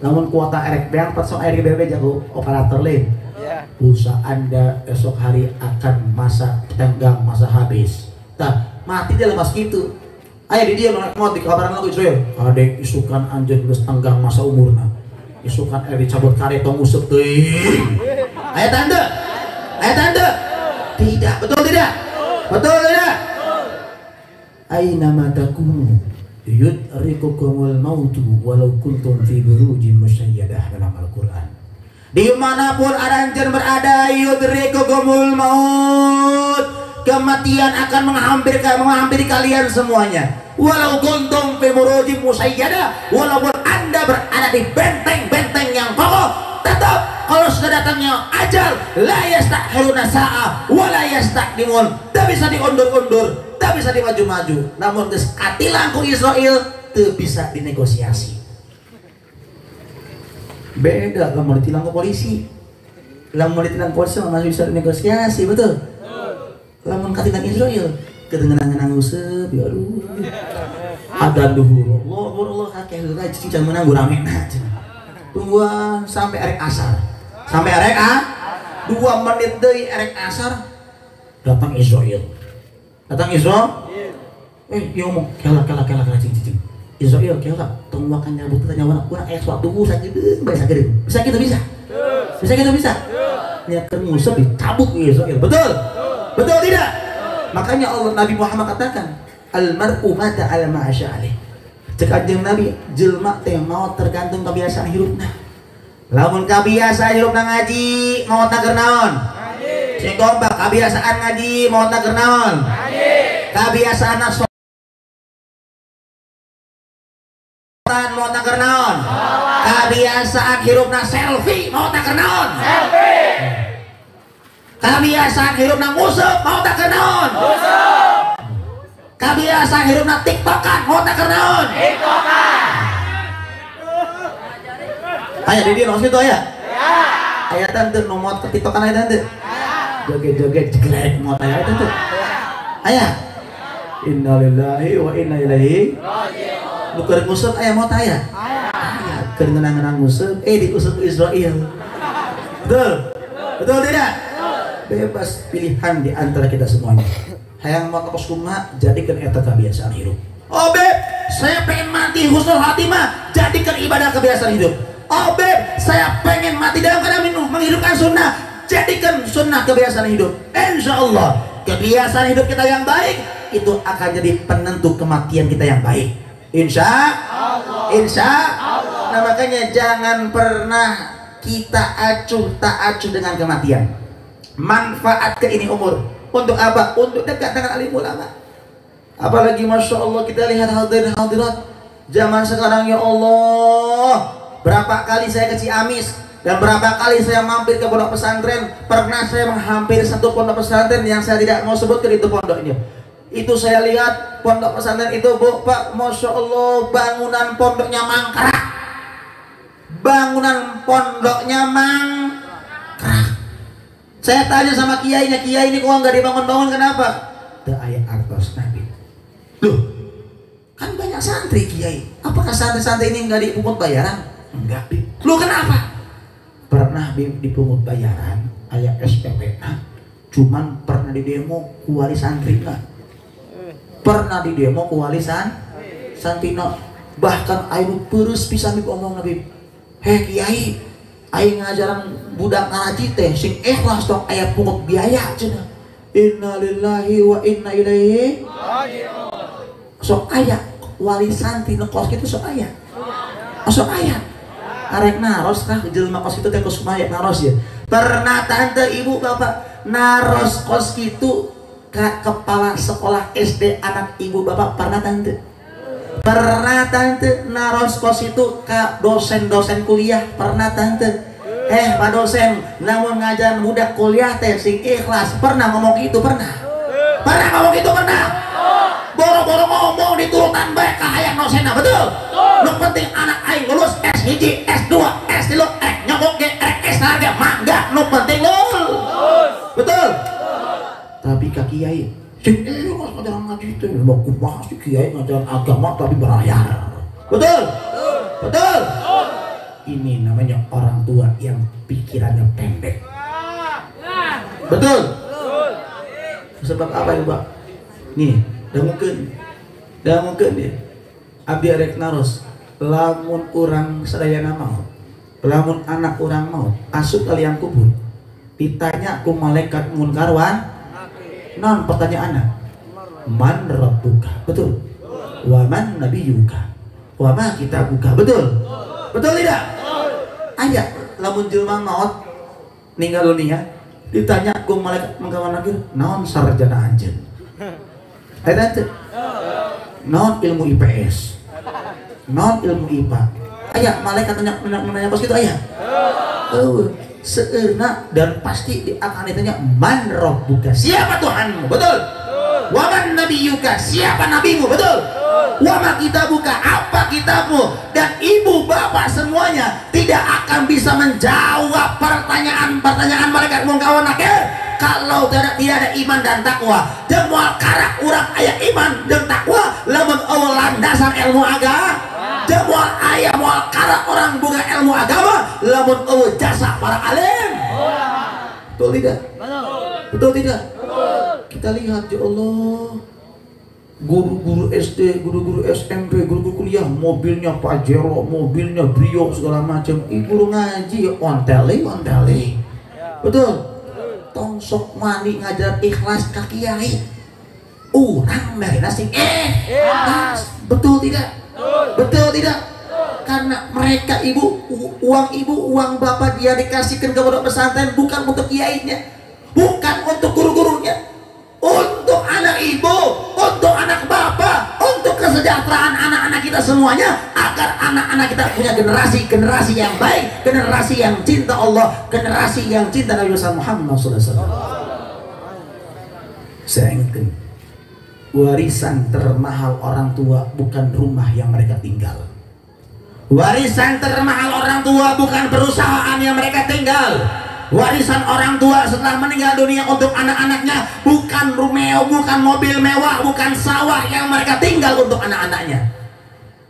Namun kuota erek beang pas sok air bebe jago operator lain. Usaha Anda esok hari akan masa tenggang, masa habis. Tah, mati dia lemas gitu. Aya di dia nak mau dikabaran lagu Israel. Adek isukan anjeun geus tenggang masa umurna. Isukan dicabut kare tong useup teuing. Aya tanda? Aya tanda? Tidak, betul tidak? Betul tidak? Aina ma takunu yudrikukumul mautu walau kuntum fi burujin musayyadah dalam Al-Qur'an. Dimanapun anjen berada, yudrikukumul maut, kematian akan menghampiri kalian semuanya. Walau kuntum fi burujin musayyadah, walaupun Anda berada di benteng-benteng yang kokoh, tetap kalau sudah datangnya ajal, la yastakhiruna sa'a wa la yastaqdimun. Tak bisa diundur-undur, tak bisa dimaju-maju. Namun geus katilang ku Israel teu bisa dinegosiasi. Beda kalau ditilang ke polisi. Lamun ditilang polisi masih bisa negosiasi, betul? Lamun katilang Israel kedengeran usep ya aduh. Ada duhur. Allah kakek heula cicing menang ramena. Tungguan sampai erek asar. Sampai erek 2 menit deui erek asar datang Israel. Datang Israel. Dia ngomong kela cicing. Israel kela tong makan nyabut nyawana urang aya suatu sakideung bae sakideung. Bisa gitu bisa. Bisa gitu bisa. Niatkeun ngusep dicabut Israel. Betul? Betul tidak? Makanya Allah Nabi Muhammad katakan al-mar'u mata ala ma asya'alih. Cek anjeun Nabi jelema teh maot tergantung kebiasaan hirupna. Lamun kebiasaan hirupna ngaji maotna keur naon? Ngaji. Sing gombak kebiasaan ngaji maotna keur naon? Ngaji. Kebiasaanna mau takar naon, kebiasaan hirupna selfie mau takar naon, kebiasaan hirupna ngusep mau takar naon, kebiasaan hirupna tiktokan mau takar naon, ayah di dia itu ayah, ayah tante nomor ke tiktokan ayah tante, joget-joget jegrek mau ayah tante, ayah, innalillahi wa inna ilaihi raji'un. Bukan ngusep ayah mau tanya ayah kengenang-kenang ngusep diusep Israel. Betul tidak? Bebas pilihan di antara kita semuanya. Hayang mau kos kumaha jadikan eta kebiasaan hidup. Oh beb, saya pengen mati husnul khatimah, jadikan ibadah kebiasaan hidup. Oh beb, saya pengen mati dalam keadaan menghidupkan sunnah, jadikan sunnah kebiasaan hidup. Insya Allah kebiasaan hidup kita yang baik itu akan jadi penentu kematian kita yang baik. Insya Allah. Nah makanya jangan pernah kita tak acuh dengan kematian. Manfaat ke ini umur untuk apa? Untuk dekat dengan alim ulama. Apalagi masya Allah kita lihat hadirat zaman sekarang ya Allah. Berapa kali saya ke Ciamis dan berapa kali saya mampir ke pondok pesantren. Pernah saya menghampiri satu pondok pesantren yang saya tidak mau sebutkan itu pondoknya. Itu saya lihat pondok pesantren itu Bu Pak, masya Allah bangunan pondoknya mangkrak, bangunan pondoknya mangkrak. Saya tanya sama kiainya, kiai ini kok nggak dibangun-bangun kenapa? Teu aya artos nabi. Loh, kan banyak santri kiai. Apakah santri-santri ini nggak dipungut bayaran? Enggak. Loh kenapa? Pernah dipungut bayaran, aya SPP-na, cuman pernah di demo ku wali santri lah. Pernah di demo ku walisan santina, bahkan aing peureuss pisan ngomong Nabi, heh kiai aing ngajaran budak ngaji teh sing ikhlas dong aya pungut biaya cenah. Innalillahi wa inna ilaihi raji'un. Sok aya wali santri nekos kitu sok aya. Sok aya. Arek naros kah jelema kos kitu teh kos maya naros ya. Pernah tante ibu bapak naros kos kitu kepala sekolah SD anak ibu bapak pernah tante? Pernah tante naros kos itu ke dosen-dosen kuliah pernah tante? Pak dosen namun ngajar budak kuliah teh sing ikhlas pernah ngomong gitu pernah ngomong gitu pernah boro-boro ngomong diturutan baik ke hayang dosenna betul? Lu penting anak aing lulus S1 S2 S3 nyogok ge S harga mangga lu penting lulus betul? Tapi kaki kiai sing ngajaran ngaji itu mau kumaha sih kiai ngajaran agama tapi berayar. Betul? Ini namanya orang tua yang pikirannya pendek. Betul? Sebab apa ya Pak? Nih, dah mungkin ya abdi arek naros lamun urang sadayana maut, lamun anak urang maut asup ka liang kubur ditanya ku malaikat munkarwan non pertanyaannya man rabbuka betul wa man nabiyuka wa ma kitabuka betul tidak aya lamun jelema maut ninggal dunia ditanya ku malaikat mengkawan lagi naon sarjana anjeun eta teh naon ilmu IPS naon ilmu IPA aya malaikat nanya pas gitu aya seurna dan pasti akan ditanya man rabbuka siapa Tuhanmu betul wa man nabiyuka siapa nabimu betul wa ma kitabuka apa kitabmu dan ibu bapak semuanya tidak akan bisa menjawab pertanyaan malaikat mungkawan nakir kalau tidak ada iman dan takwa, jemual karak urang aya iman dan takwa, lamun eueuh landasan ilmu agama, jemual aya moal karak orang boga ilmu agama, lamun eueuh jasa para alim. Betul tidak? Betul tidak? Kita lihat ya Allah, guru-guru SD, guru-guru SMP, guru-guru kuliah, mobilnya Pajero, mobilnya Brio segala macam. Guru ngaji ya ontele. Betul. Tong sok mani ngajar ikhlas ka kiai. Urang mereka sing betul tidak? Betul tidak? Karena mereka uang bapak dia dikasihkan ke pondok pesantren bukan untuk kiainya, bukan untuk guru-gurunya, untuk anak ibu, untuk anak bapak, untuk kesejahteraan anak-anak kita semuanya, agar anak-anak kita punya generasi yang baik, generasi yang cinta Allah, generasi yang cinta Nabi Muhammad SAW. Saya ingatkan, warisan termahal orang tua bukan rumah yang mereka tinggal. Warisan termahal orang tua bukan perusahaan yang mereka tinggal. Warisan orang tua setelah meninggal dunia untuk anak-anaknya bukan rumeo, bukan mobil mewah, bukan sawah yang mereka tinggal untuk anak-anaknya.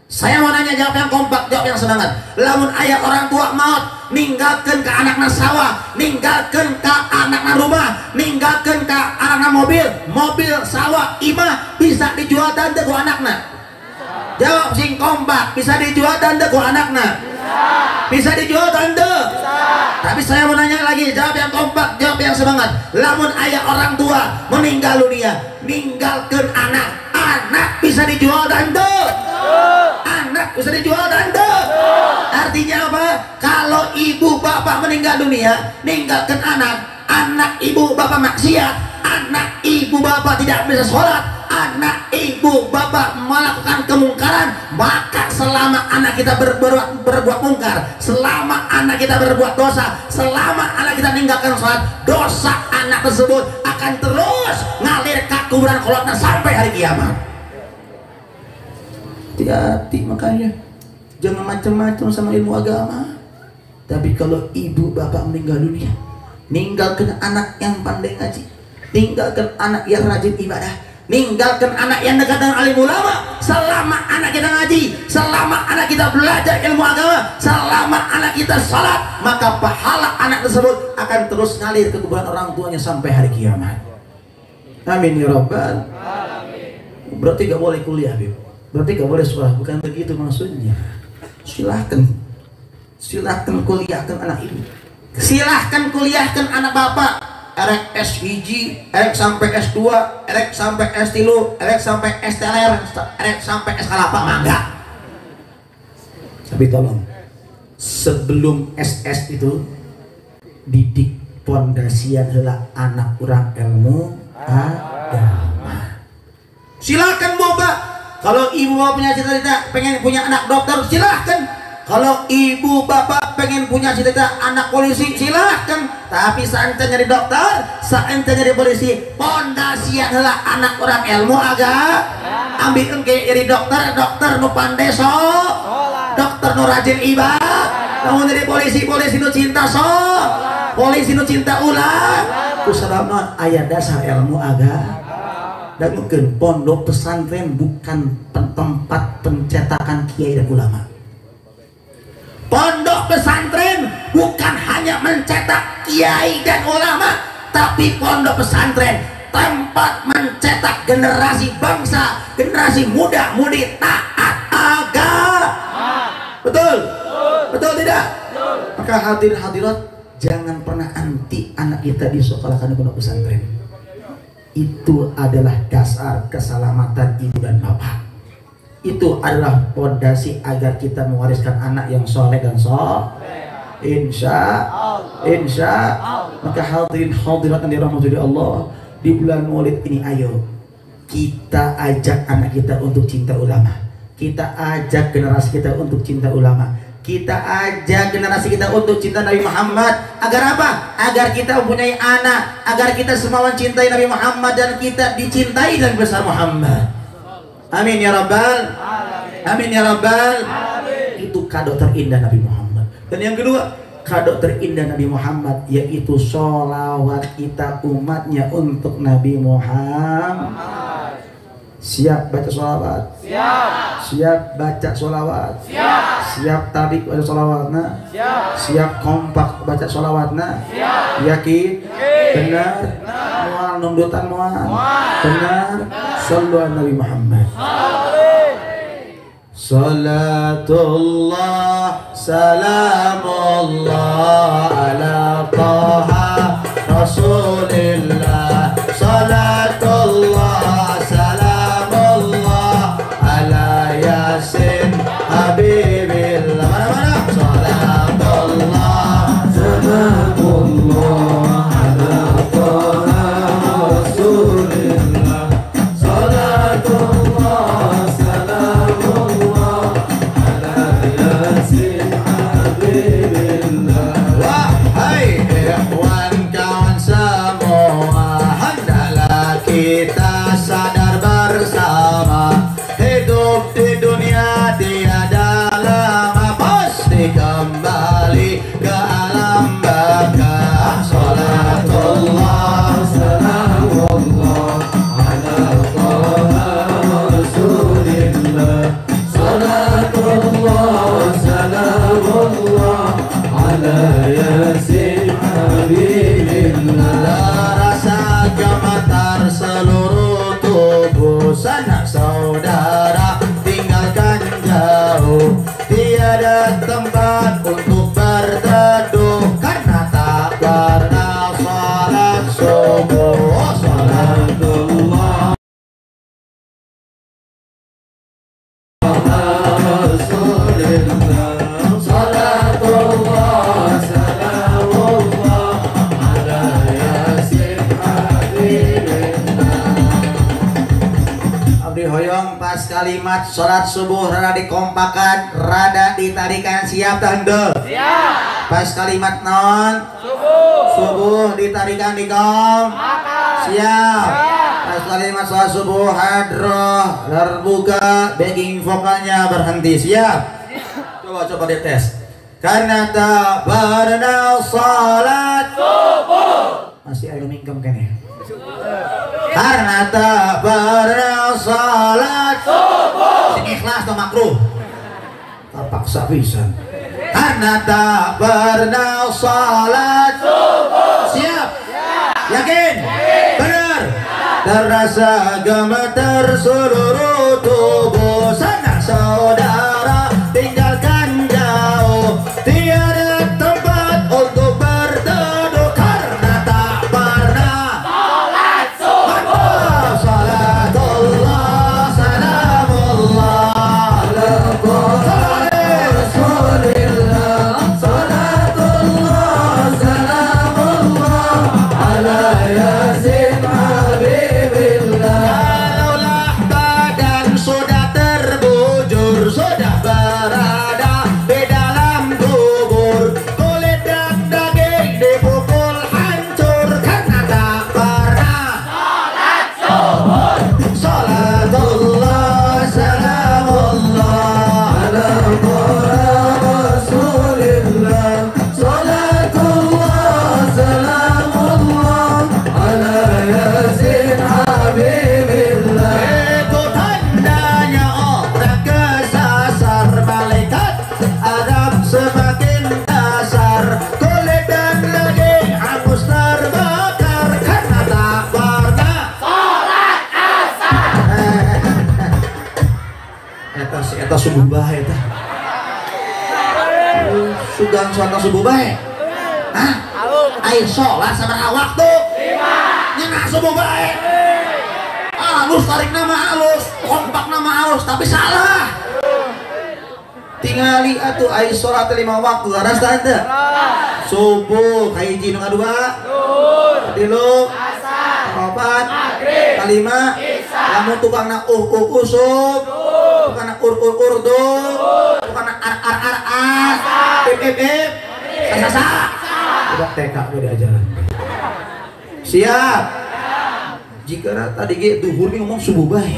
Saya mau nanya, jawab yang kompak, jawab yang semangat. Lamun ayah orang tua maut, ninggalkan ke anaknya sawah, ninggalkan ke anaknya rumah, ninggalkan ke anaknya mobil sawah, imah bisa dijual tante ku anaknya. Jawab sing kompak, bisa dijual tante ku anaknya. Bisa dijual tante. Tapi saya mau nanya lagi, jawab yang kompak, jawab yang semangat. Lamun ayah orang tua meninggal dunia, ninggalkan anak bisa dijual tante. Anak bisa dijual tante. Artinya apa? Kalau ibu bapak meninggal dunia, ninggalkan anak ibu bapak maksiat, anak ibu bapak tidak bisa sholat, anak ibu bapak melakukan kemungkaran, maka selama anak kita berbuat mungkar, selama anak kita berbuat dosa, selama anak kita meninggalkan sholat, dosa anak tersebut akan terus ngalir ke kuburan kolotna sampai hari kiamat. Hati-hati, makanya jangan macam-macam sama ilmu agama. Tapi kalau ibu bapak meninggal dunia, ninggalkan anak yang pandai ngaji, tinggalkan anak yang rajin ibadah, ninggalkan anak yang dekat dengan alim ulama. Selama anak kita ngaji, selama anak kita belajar ilmu agama, selama anak kita salat, maka pahala anak tersebut akan terus ngalir ke kuburan orang tuanya sampai hari kiamat. Amin ya rabbal alamin. Berarti gak boleh kuliah, Bib. Berarti gak boleh sekolah. Bukan begitu maksudnya. Silahkan kuliahkan anak ibu, silahkan kuliahkan anak bapak. Erek S1, erek sampai S2, erek sampai S3, erek sampai STLR, erek sampai S8, mangga. Tapi tolong, sebelum SS itu didik pondasian heula anak urang ilmu agama. Silakan boba. Kalau ibu bapak punya cita-cita pengen punya anak dokter, silahkan. Kalau ibu bapak pengen punya cita-cita anak polisi, silahkan. Tapi saenteu nyari dokter, saenteu nyari polisi, pondasian heula anak orang ilmu agama. Ambil engke jadi dokter nu pandai sok, dokter nu rajin ibadah. Namun jadi polisi nu cinta sok, polisi nu cinta ulah. Kusababna aya dasar ilmu agama. Dan mungkin pondok pesantren bukan tempat pencetakan kiai dan ulama. Pondok pesantren bukan hanya mencetak kiai dan ulama, tapi pondok pesantren tempat mencetak generasi bangsa, generasi muda-mudi taat agama. Betul? Betul tidak? Maka hadirin-hadirat, jangan pernah anti anak kita disekolahkan di pondok pesantren. Itu adalah dasar keselamatan ibu dan bapak. Itu adalah fondasi agar kita mewariskan anak yang soleh dan insya Allah. Maka hadirin hadirat yang dirahmati Allah, di bulan Maulid ini ayo kita ajak anak kita untuk cinta ulama, kita ajak generasi kita untuk cinta ulama, kita ajak generasi kita untuk cinta Nabi Muhammad. Agar apa? Agar kita mempunyai anak, agar kita semua mencintai Nabi Muhammad dan kita dicintai Nabi besar Muhammad. Amin ya rabbal alamin. Amin ya rabbal alamin. Itu kado terindah Nabi Muhammad. Dan yang kedua, kado terindah Nabi Muhammad, yaitu sholawat kita umatnya untuk Nabi Muhammad. Siap baca sholawat? Siap. Siap baca sholawat? Siap. Siap tabik baca sholawatna? Siap. Siap kompak baca sholawatna? Siap. Yakin? Benar? Mual nungdutan mual? Benar? Sallu ala Nabi Muhammad. Salatullah salamullah ala taha rasulillah. Salatullah salamullah ala yasin habibillah. Mana-mana? Salatullah salamullah ala taha rasulillah. Salatullah kita sadar bersama, hidup di dunia tiada lama, pasti kembali ke alam baka. Salatullah salamullah ala taha rasulillah. Salatullah salamullah ala yasin habibillah. Rasa gemetar seluruh tubuh, sanak saudara tinggalkan jauh, tiada tempat untuk berteduh karena tak pernah salat subuh. Salatullah Rasulillah. Salatullah salamullah ala yasin habibillah. Abdi hoyong pas kalimat sholat subuh rada dikompakan, rada ditarikan. Siap tanda? Siap. Pas kalimat non subuh ditarikan dikompakan. Siap. Pas kalimat sholat subuh hadroh terbuka, backing vokalnya berhenti. Siap. Coba dites. Karena tak pernah sholat subuh. Masih ada mingkem kan ya? Karena tak pernah sholat subuh. Sing ikhlas atau makruh? Terpaksa pisan. Karena tak pernah sholat subuh. Siap? Yakin? Benar? Terasa gemetar seluruh tubuh, sanak saudara tinggalkan jauh, tiada tempat untuk berteduh karena tak pernah sholat subuh. Salatullah salamullah ala rasulillah. Salatullah salamullah ala yasin habibillah. Kalaulah badan sudah terbujur, sudah berada di dalam kubur, kulit dan daging dipukul hancur karena tak pernah sholat subuh. Salatullah salamullah ala rasulillah. Salatullah salamullah ala yasin habibillah. Itu tandanya orang kesasar, malaikat Adam semakin kasar, kulit dan daging hangus terbakar karena tak pernah sholat asar. Eta subuh bae eta. Sugan sholat subuh bae. Hah? Ayo sholat sabaraha waktu? 5. Nyeunah subuh bae. Halus tarik nama halus, kompak nama halus, tapi salah. Tingali atuh ayo sholat 5 waktu, laras tanda. Subuh, kahiji nu kadua, zuhur, katilu, asar, kaopat, maghrib, kalima, isya. Lamun tukangna usuk, tukangna urdu, tukangna ar, ip, sasa. Udah TK udah diajaran. Siap. Jika tadi ge duhur nih ngomong subuh bae.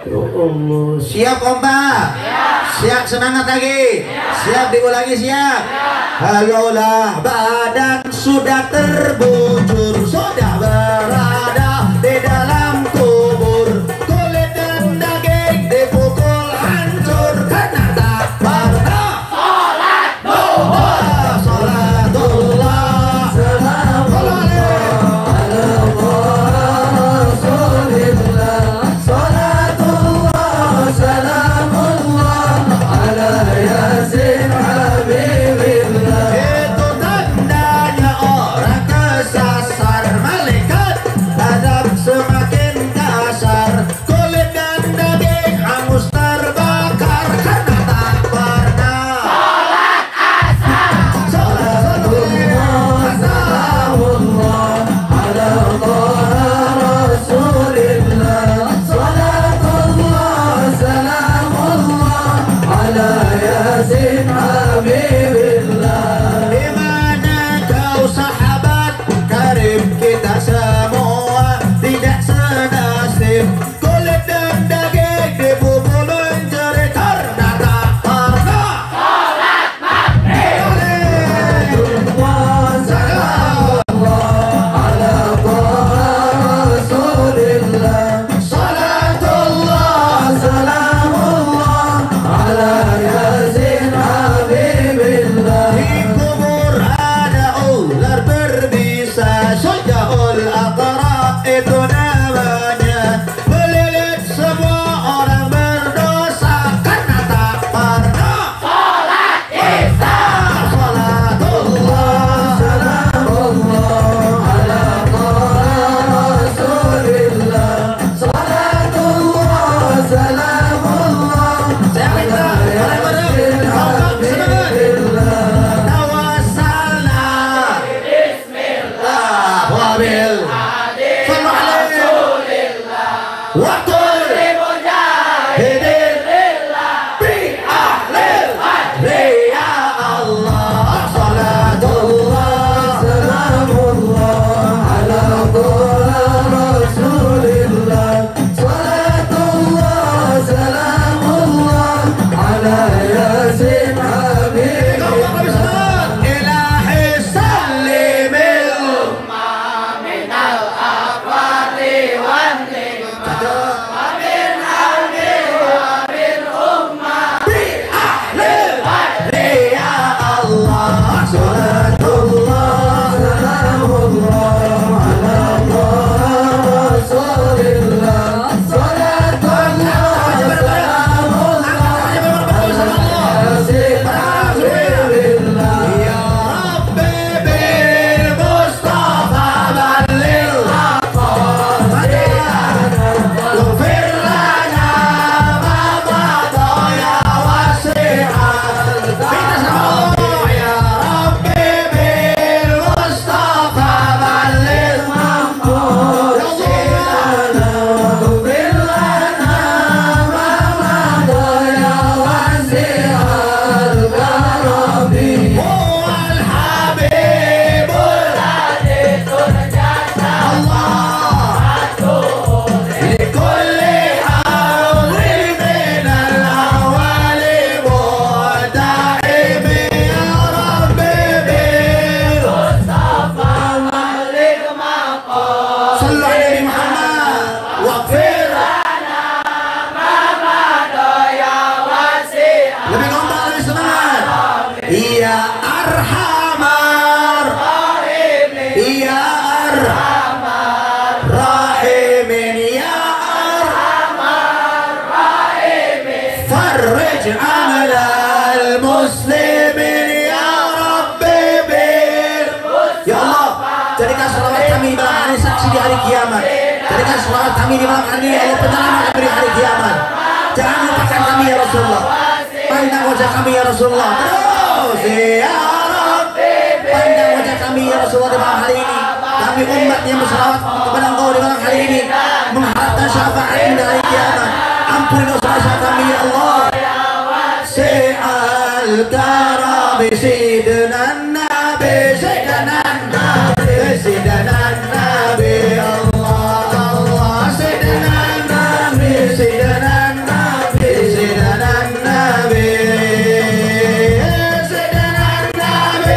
Ya Allah. Siap kompak? Siap semangat lagi? Siap diulangi siap? Ayolah badan sudah terbujur, sudah berada di dalam kubur. Kulit dan daging dipukul hancur karena tak pernah sholat duhur. Sholatullah salamullah ala rasulillah. Sholatullah salamullah ala yasin habibillah. Itu tandanya orang kesasar, malaikat adab semakin kasar. Kulit dan daging hangus terbakar karena tak pernah sholat asar. Sholatullah salamullah ala rasulillah. Sholatullah salamullah ala yasin habibillah. Di mana kau sahabat karib kita semua tidak senasib. Kulit dan daging dipukul mencuri karena tak pernah sholat maghrib. Salamullah ala rasulillah. Salatullah salamullah ala yasin habibillah. Di kubur ada ular berbisa, syuja'ul aqra itu namanya. Melilit semua orang berdosa karena tak pernah sholat isya. Salatullah salamullah ala rasulillah. Salatullah salamullah. Saya minta bareng-bareng kompak semangat. Tawassalna bismillah wa bil sallu alaihi wa kulli mujahidin bi ahlil fadli ya Allah. Salatullah salamullah ala rasulillah. Salatullah salamullah ala yasin habibillah. Ilahi sallimil ummah minal afati wan nikmah wa min hawli wa min ummah bi ahlil fadli ya Allah. Salatullah salamullah ala rasulillah. Salatullah salamullah ala yasin habibillah. Ya Rabbi bil Mustafa balil maqasidana waghfir lana ma mada ya wasi'al karam. Ya Rabbi bil Mustafa balil maqasidana waghfir lana ma mada ya wasi'al karam. Huwal habibul ladzi turjasa Allah likulli hawli minal awali mu'taib. Ya Rabbi bil Mustafa malik maqam sallu alaihi Muhammad waghfir lana ma mada ya wasi'al. Lebih kompak, lebih semangat. Ya Arhamar Rahimin, Ya Arhamar Rahimin, Ya Arhamar Rahimin. Farrij ala al-muslimin ya Rabbi bil. Ya Allah, jadikan selawat kami di malam hari saksi di hari kiamat. Jadikan selawat kami di malam hari Allah penyelamat kami di hari kiamat. Jangan lupakan kami ya Rasulullah. Pandang wajah kami ya Rasulullah. Terus ya Rabbi, pandang wajah kami ya Rasulullah di malam hari ini. Kami umat yang berselawat kepada Engkau di malam hari ini, mengharapkan syafaat di hari kiamat. Ampuni dosa-dosa kami ya Allah. Si'al karami sidna nabi, sidna nabi, sidna nabi Allah Allah. Sidna nabi, sidna nabi, sidna nabi, sidna nabi.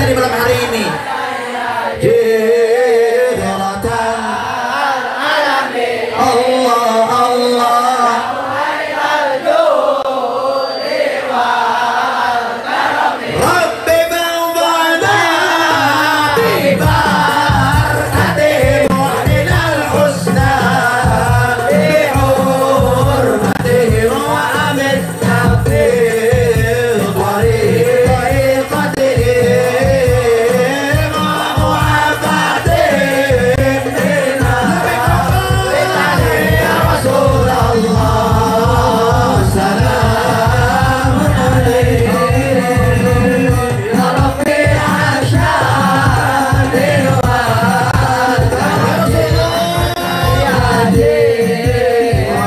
kita di malam hari ini. Allah Allah Rabbi bawwala bibarakati mu'minal husna bihurmatihi wa amin tawfiq tariqatihi wa mu'afatihi ya Rasulullah salamun alaihi ya Rabbi asyadi wa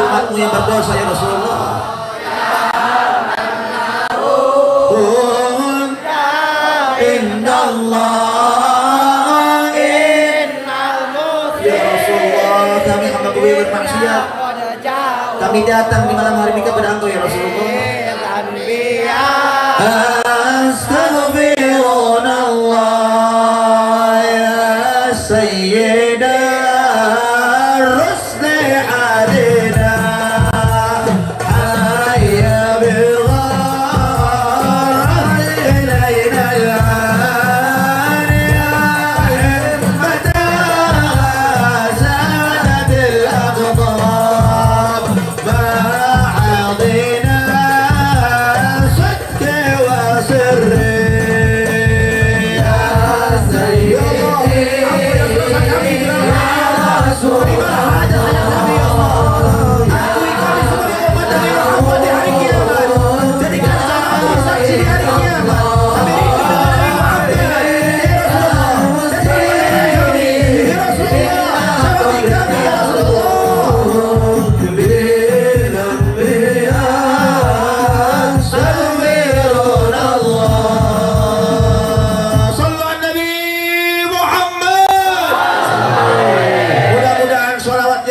umatmu yang berdosa ya Rasulullah. Indallah ya Rasulullah, kami hamba bermaksiat. Kami datang di malam hari ini kepada Engkau ya Rasulullah. Astaghfirullah ya Sayyidina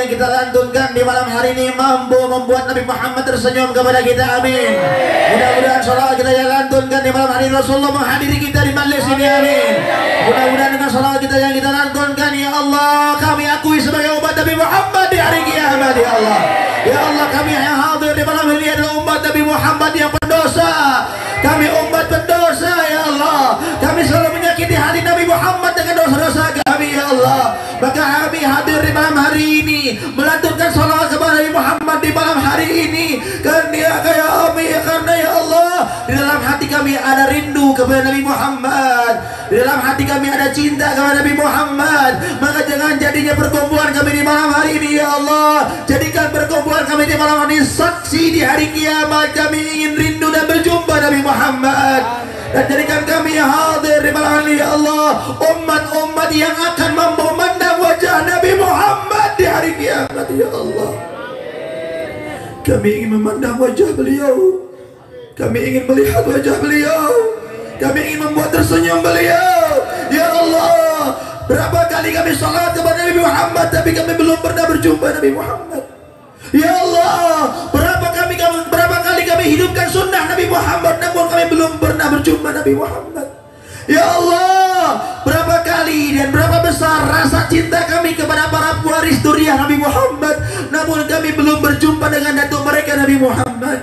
kita lantunkan di malam hari ini mampu membuat Nabi Muhammad tersenyum kepada kita, amin. Mudah-mudahan sholawat kita yang lantunkan di malam hari ini Rasulullah menghadiri kita di majelis ini, amin. Mudah-mudahan dengan sholawat kita yang kita lantunkan, ya Allah, kami akui sebagai umat Nabi Muhammad di hari kiamat, ya Allah. Ya Allah, kami yang hadir di malam ini adalah umat Nabi Muhammad yang pendosa. Kami umat pendosa, ya Allah. Kami selalu menyakiti hati Nabi Muhammad dengan dosa-dosa kami, ya Allah. Maka kami hadir di malam hari ini melantunkan salawat kepada Nabi Muhammad di malam hari ini karena ya Allah, di dalam hati kami ada rindu kepada Nabi Muhammad, di dalam hati kami ada cinta kepada Nabi Muhammad. Maka jangan jadinya perkumpulan kami di malam hari ini, ya Allah, jadikan perkumpulan kami di malam hari ini saksi di hari kiamat. Kami ingin rindu dan berjumpa Nabi Muhammad, dan jadikan kami yang hadir di malam hari ini, ya Allah, umat-umat yang akan memandang wajah Nabi Muhammad di hari kiamat, ya Allah. Kami ingin memandang wajah beliau, kami ingin melihat wajah beliau, kami ingin membuat tersenyum beliau, ya Allah. Berapa kali kami salat kepada Nabi Muhammad, tapi kami belum pernah berjumpa Nabi Muhammad, ya Allah. Berapa kali kami hidupkan sunnah Nabi Muhammad, namun kami belum pernah berjumpa Nabi Muhammad, ya Allah. Berapa kali dan berapa besar rasa cinta kami kepada para pewaris duriah Nabi Muhammad, namun kami belum berjumpa dengan datuk mereka Nabi Muhammad,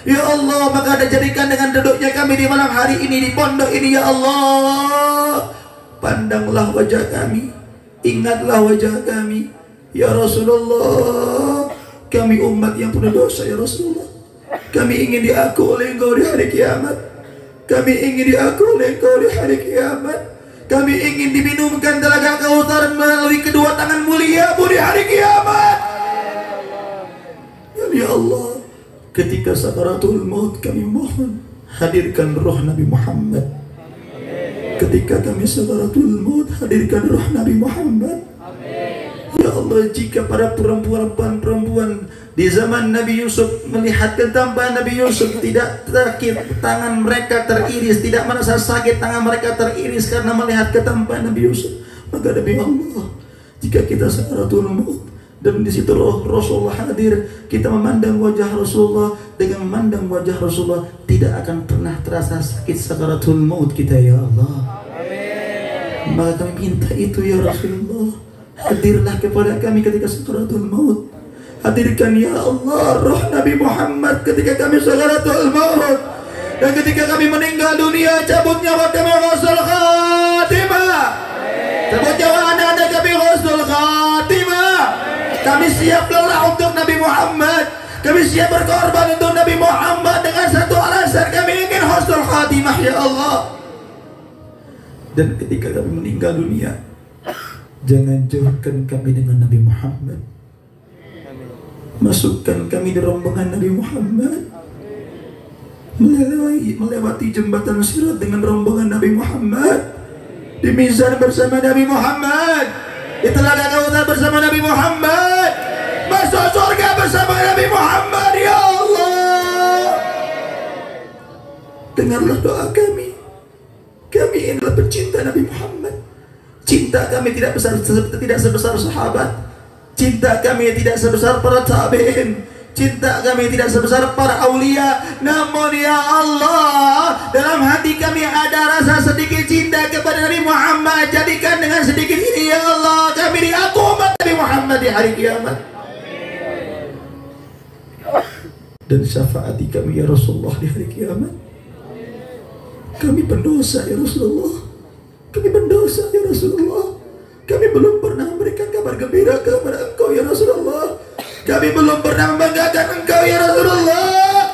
ya Allah. Maka jadikan dengan duduknya kami di malam hari ini di pondok ini, ya Allah, pandanglah wajah kami, ingatlah wajah kami, ya Rasulullah. Kami umat yang penuh dosa, ya Rasulullah. Kami ingin diakui oleh Engkau di hari kiamat. Kami ingin diakui oleh Engkau di hari kiamat. Kami ingin diminumkan telaga Kautsar melalui kedua tangan mulia-Mu di hari kiamat. Ya Allah, ketika sakaratul maut kami mohon hadirkan roh Nabi Muhammad. Ketika kami sakaratul maut hadirkan roh Nabi Muhammad. Ya Allah, jika para perempuan di zaman Nabi Yusuf melihat ketampanan Nabi Yusuf, tidak sakit tangan mereka teriris, tidak merasa sakit tangan mereka teriris karena melihat ketampanan Nabi Yusuf, maka demi Allah, jika kita sakaratul maut dan di situ roh Rasulullah hadir, kita memandang wajah Rasulullah, dengan memandang wajah Rasulullah tidak akan pernah terasa sakit sakaratul maut kita, ya Allah. Maka kami minta itu, ya Rasulullah, hadirlah kepada kami ketika sakaratul maut. Hadirkan ya Allah roh Nabi Muhammad ketika kami sakaratul maut. Dan ketika kami meninggal dunia, cabut nyawa kami husnul khatimah. Cabut nyawa anak-anak kami husnul khatimah. Kami siap lelah untuk Nabi Muhammad. Kami siap berkorban untuk Nabi Muhammad dengan satu alasan, kami ingin husnul khatimah, ya Allah. Dan ketika kami meninggal dunia, jangan jauhkan kami dengan Nabi Muhammad. Masukkan kami di rombongan Nabi Muhammad. Melewati jembatan Sirat dengan rombongan Nabi Muhammad. Di mizan bersama Nabi Muhammad. Di telaga Kautsar bersama Nabi Muhammad. Masuk surga bersama Nabi Muhammad, ya Allah. Dengarlah doa kami. Kami inilah pecinta Nabi Muhammad. Cinta kami tidak sebesar sahabat. Cinta kami tidak sebesar para tabi'in. Cinta kami tidak sebesar para aulia. Namun ya Allah, dalam hati kami ada rasa sedikit cinta kepada Nabi Muhammad. Jadikan dengan sedikit ini, ya Allah, kami diaku umat Nabi Muhammad di hari kiamat. Dan syafaati kami ya Rasulullah di hari kiamat. Kami pendosa ya Rasulullah. Kami pendosa ya Rasulullah. Kami belum pernah memberikan kabar gembira kepada Engkau ya Rasulullah. Kami belum pernah membanggakan Engkau ya Rasulullah.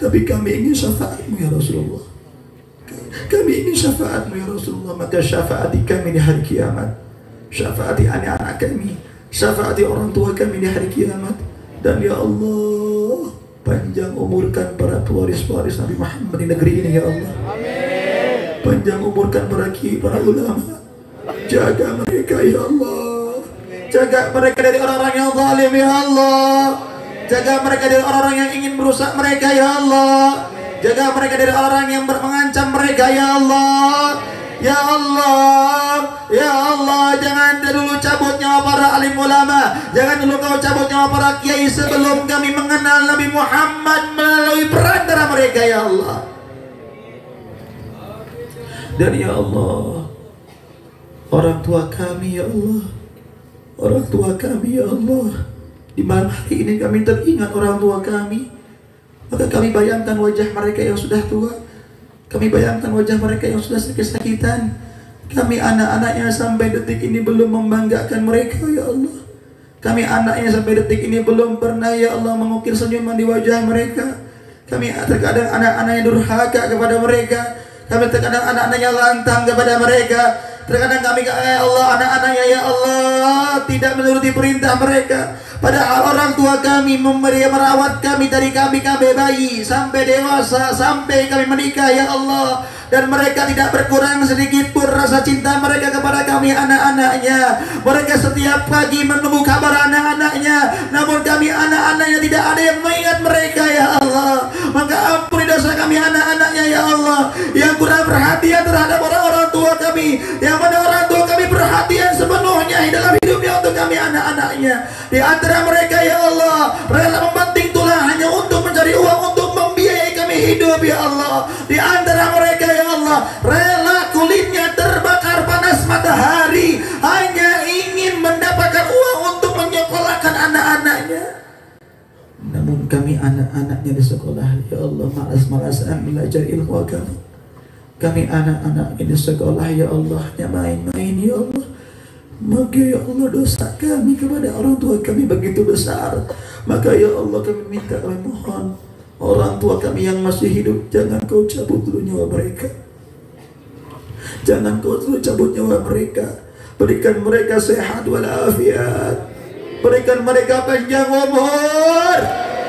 Tapi kami ingin syafaat-Mu ya Rasulullah. Kami ingin syafaat-Mu ya Rasulullah. Maka syafaati kami di hari kiamat. Syafaati anak-anak kami. Syafaati orang tua kami di hari kiamat. Dan ya Allah, panjang umurkan para pewaris-pewaris Nabi Muhammad di negeri ini ya Allah. Panjang umurkan para kiai, para ulama. Jaga mereka ya Allah. Jaga mereka dari orang-orang yang zalim ya Allah. Jaga mereka dari orang-orang yang ingin merusak mereka ya Allah. Jaga mereka dari orang yang mengancam mereka ya Allah. Ya Allah, ya Allah, jangan dulu cabut nyawa para alim ulama. Jangan dulu Kau cabut nyawa para kiai sebelum kami mengenal Nabi Muhammad melalui perantara mereka ya Allah. Dan ya Allah, orang tua kami ya Allah, orang tua kami ya Allah, di malam hari ini kami teringat orang tua kami. Maka kami bayangkan wajah mereka yang sudah tua. Kami bayangkan wajah mereka yang sudah sakit-sakitan. Kami anak-anaknya sampai detik ini belum membanggakan mereka ya Allah. Kami anaknya sampai detik ini belum pernah ya Allah mengukir senyuman di wajah mereka. Kami terkadang anak-anaknya durhaka kepada mereka. Kami terkadang anak-anaknya lantang kepada mereka. Terkadang kami ya Allah, anak-anaknya ya Allah tidak menuruti perintah mereka. Padahal orang tua kami merawat kami dari kami bayi sampai dewasa, sampai kami menikah ya Allah. Dan mereka tidak berkurang sedikit pun rasa cinta mereka kepada kami anak-anaknya. Mereka setiap pagi menunggu kabar anak-anaknya. Namun kami anak-anaknya tidak ada yang mengingat mereka ya Allah. Maka ampuni dosa kami anak-anaknya ya Allah, yang kurang perhatian terhadap orang-orang tua kami. Yang mana orang tua kami perhatian sepenuhnya dalam hidupnya untuk kami anak-anaknya. Di antara mereka ya Allah rela membanting tulang hanya untuk mencari uang untuk membiayai kami hidup ya Allah. Di antara mereka ya Allah rela kulitnya terbakar panas matahari hanya ingin mendapatkan uang untuk menyekolahkan anak-anaknya. Namun kami anak-anaknya di sekolah ya Allah malas-malasan belajar ilmu agama. Kami anak-anak di sekolah ya Allah hanya main-main ya Allah. Maka ya Allah dosa kami kepada orang tua kami begitu besar. Maka ya Allah kami minta, kami mohon orang tua kami yang masih hidup jangan Kau cabut dulu nyawa mereka. Jangan kau terus cabut nyawa mereka. Berikan mereka sehat walafiat. Berikan mereka panjang umur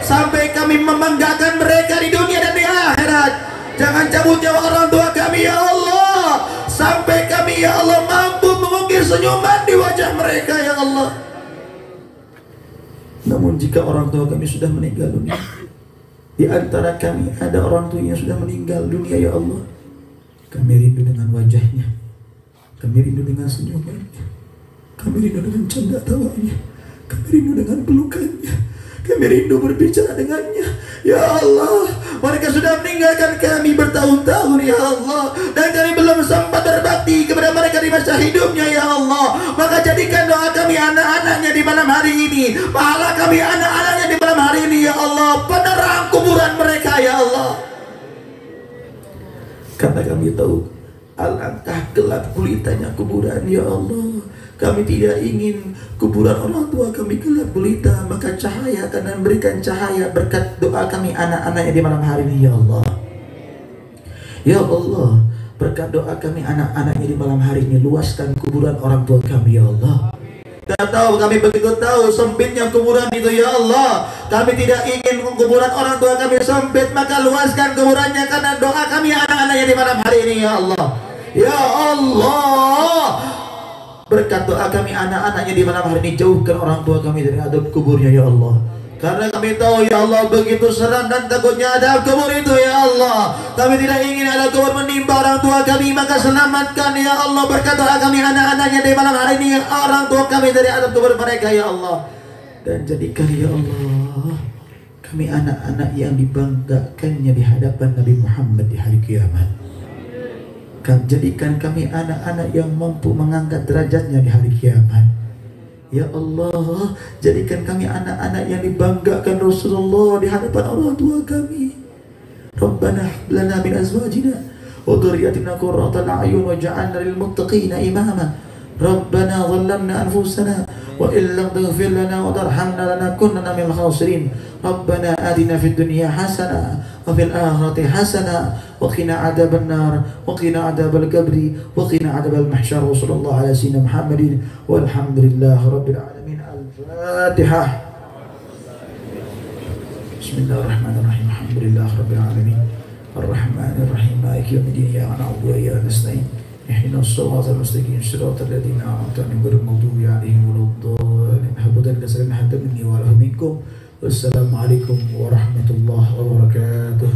sampai kami membanggakan mereka di dunia dan di akhirat. Jangan cabut nyawa orang tua kami ya Allah, sampai kami ya Allah mampu mengukir senyuman di wajah mereka ya Allah. Namun jika orang tua kami sudah meninggal dunia, di antara kami ada orang tua yang sudah meninggal dunia ya Allah, kami rindu dengan wajahnya, kami rindu dengan senyumannya, kami rindu dengan canda tawanya, kami rindu dengan pelukannya, kami rindu berbicara dengannya ya Allah. Mereka sudah meninggalkan kami bertahun-tahun ya Allah, dan kami belum sempat berbakti kepada mereka di masa hidupnya ya Allah. Maka jadikan doa kami anak-anaknya di malam hari ini, pahala kami anak-anaknya di malam hari ini ya Allah, penerang kuburan mereka ya Allah. Karena kami tahu alangkah gelap gulitanya kuburan ya Allah. Kami tidak ingin kuburan orang tua kami gelap gulita, maka cahaya akan memberikan cahaya berkat doa kami anak-anaknya di malam hari ini ya Allah. Ya Allah, berkat doa kami anak-anaknya di malam hari ini, luaskan kuburan orang tua kami ya Allah. Kita tahu, kami begitu tahu sempitnya kuburan itu ya Allah. Kami tidak ingin kuburan orang tua kami sempit, maka luaskan kuburannya karena doa kami anak-anaknya di malam hari ini ya Allah. Ya Allah, berkat doa kami anak-anaknya di malam hari ini, jauhkan orang tua kami dari adab kuburnya ya Allah. Karena kami tahu ya Allah begitu seram dan takutnya adab kubur itu ya Allah. Kami tidak ingin adab kubur menimpa orang tua kami, maka selamatkan ya Allah berkat doa kami anak-anaknya di malam hari ini, orang tua kami dari adab kubur mereka ya Allah. Dan jadikan ya Allah kami anak-anak yang dibanggakannya di hadapan Nabi Muhammad di hari kiamat. Jadikan kami anak-anak yang mampu mengangkat derajatnya di hari kiamat. Ya Allah, jadikan kami anak-anak yang dibanggakan Rasulullah di hadapan orang tua kami. Rabbana hab lana min azwajina wa dhurriyyatina qurrata a'yun waj'alna lil muttaqina imama. Rabbana dhallamna anfusana wa in lam taghfir lana wa tarhamna lanakunanna minal khasirin. Rabbana atina fid dunya hasanah wa fil akhirati hasanah wa qina adzaban nar wa qina adzabal qabri wa qina adzabal mahsyar. Wa sallallahu ala sayyidina Muhammadin walhamdulillahi rabbil alamin. Al-Fatihah. Bismillahirrahmanirrahim. Alhamdulillahi rabbil alamin. Ar-Rahmanir Rahim. Maliki yaumiddin. Iyyaka na'budu wa iyyaka nasta'in. Ihdinas siratal mustaqim. Siratal ladzina an'amta 'alaihim ghairil maghdubi 'alaihim waladdallin. Habudan kasalan hatta minni wa lahum minkum. Wassalamualaikum warahmatullahi wabarakatuh.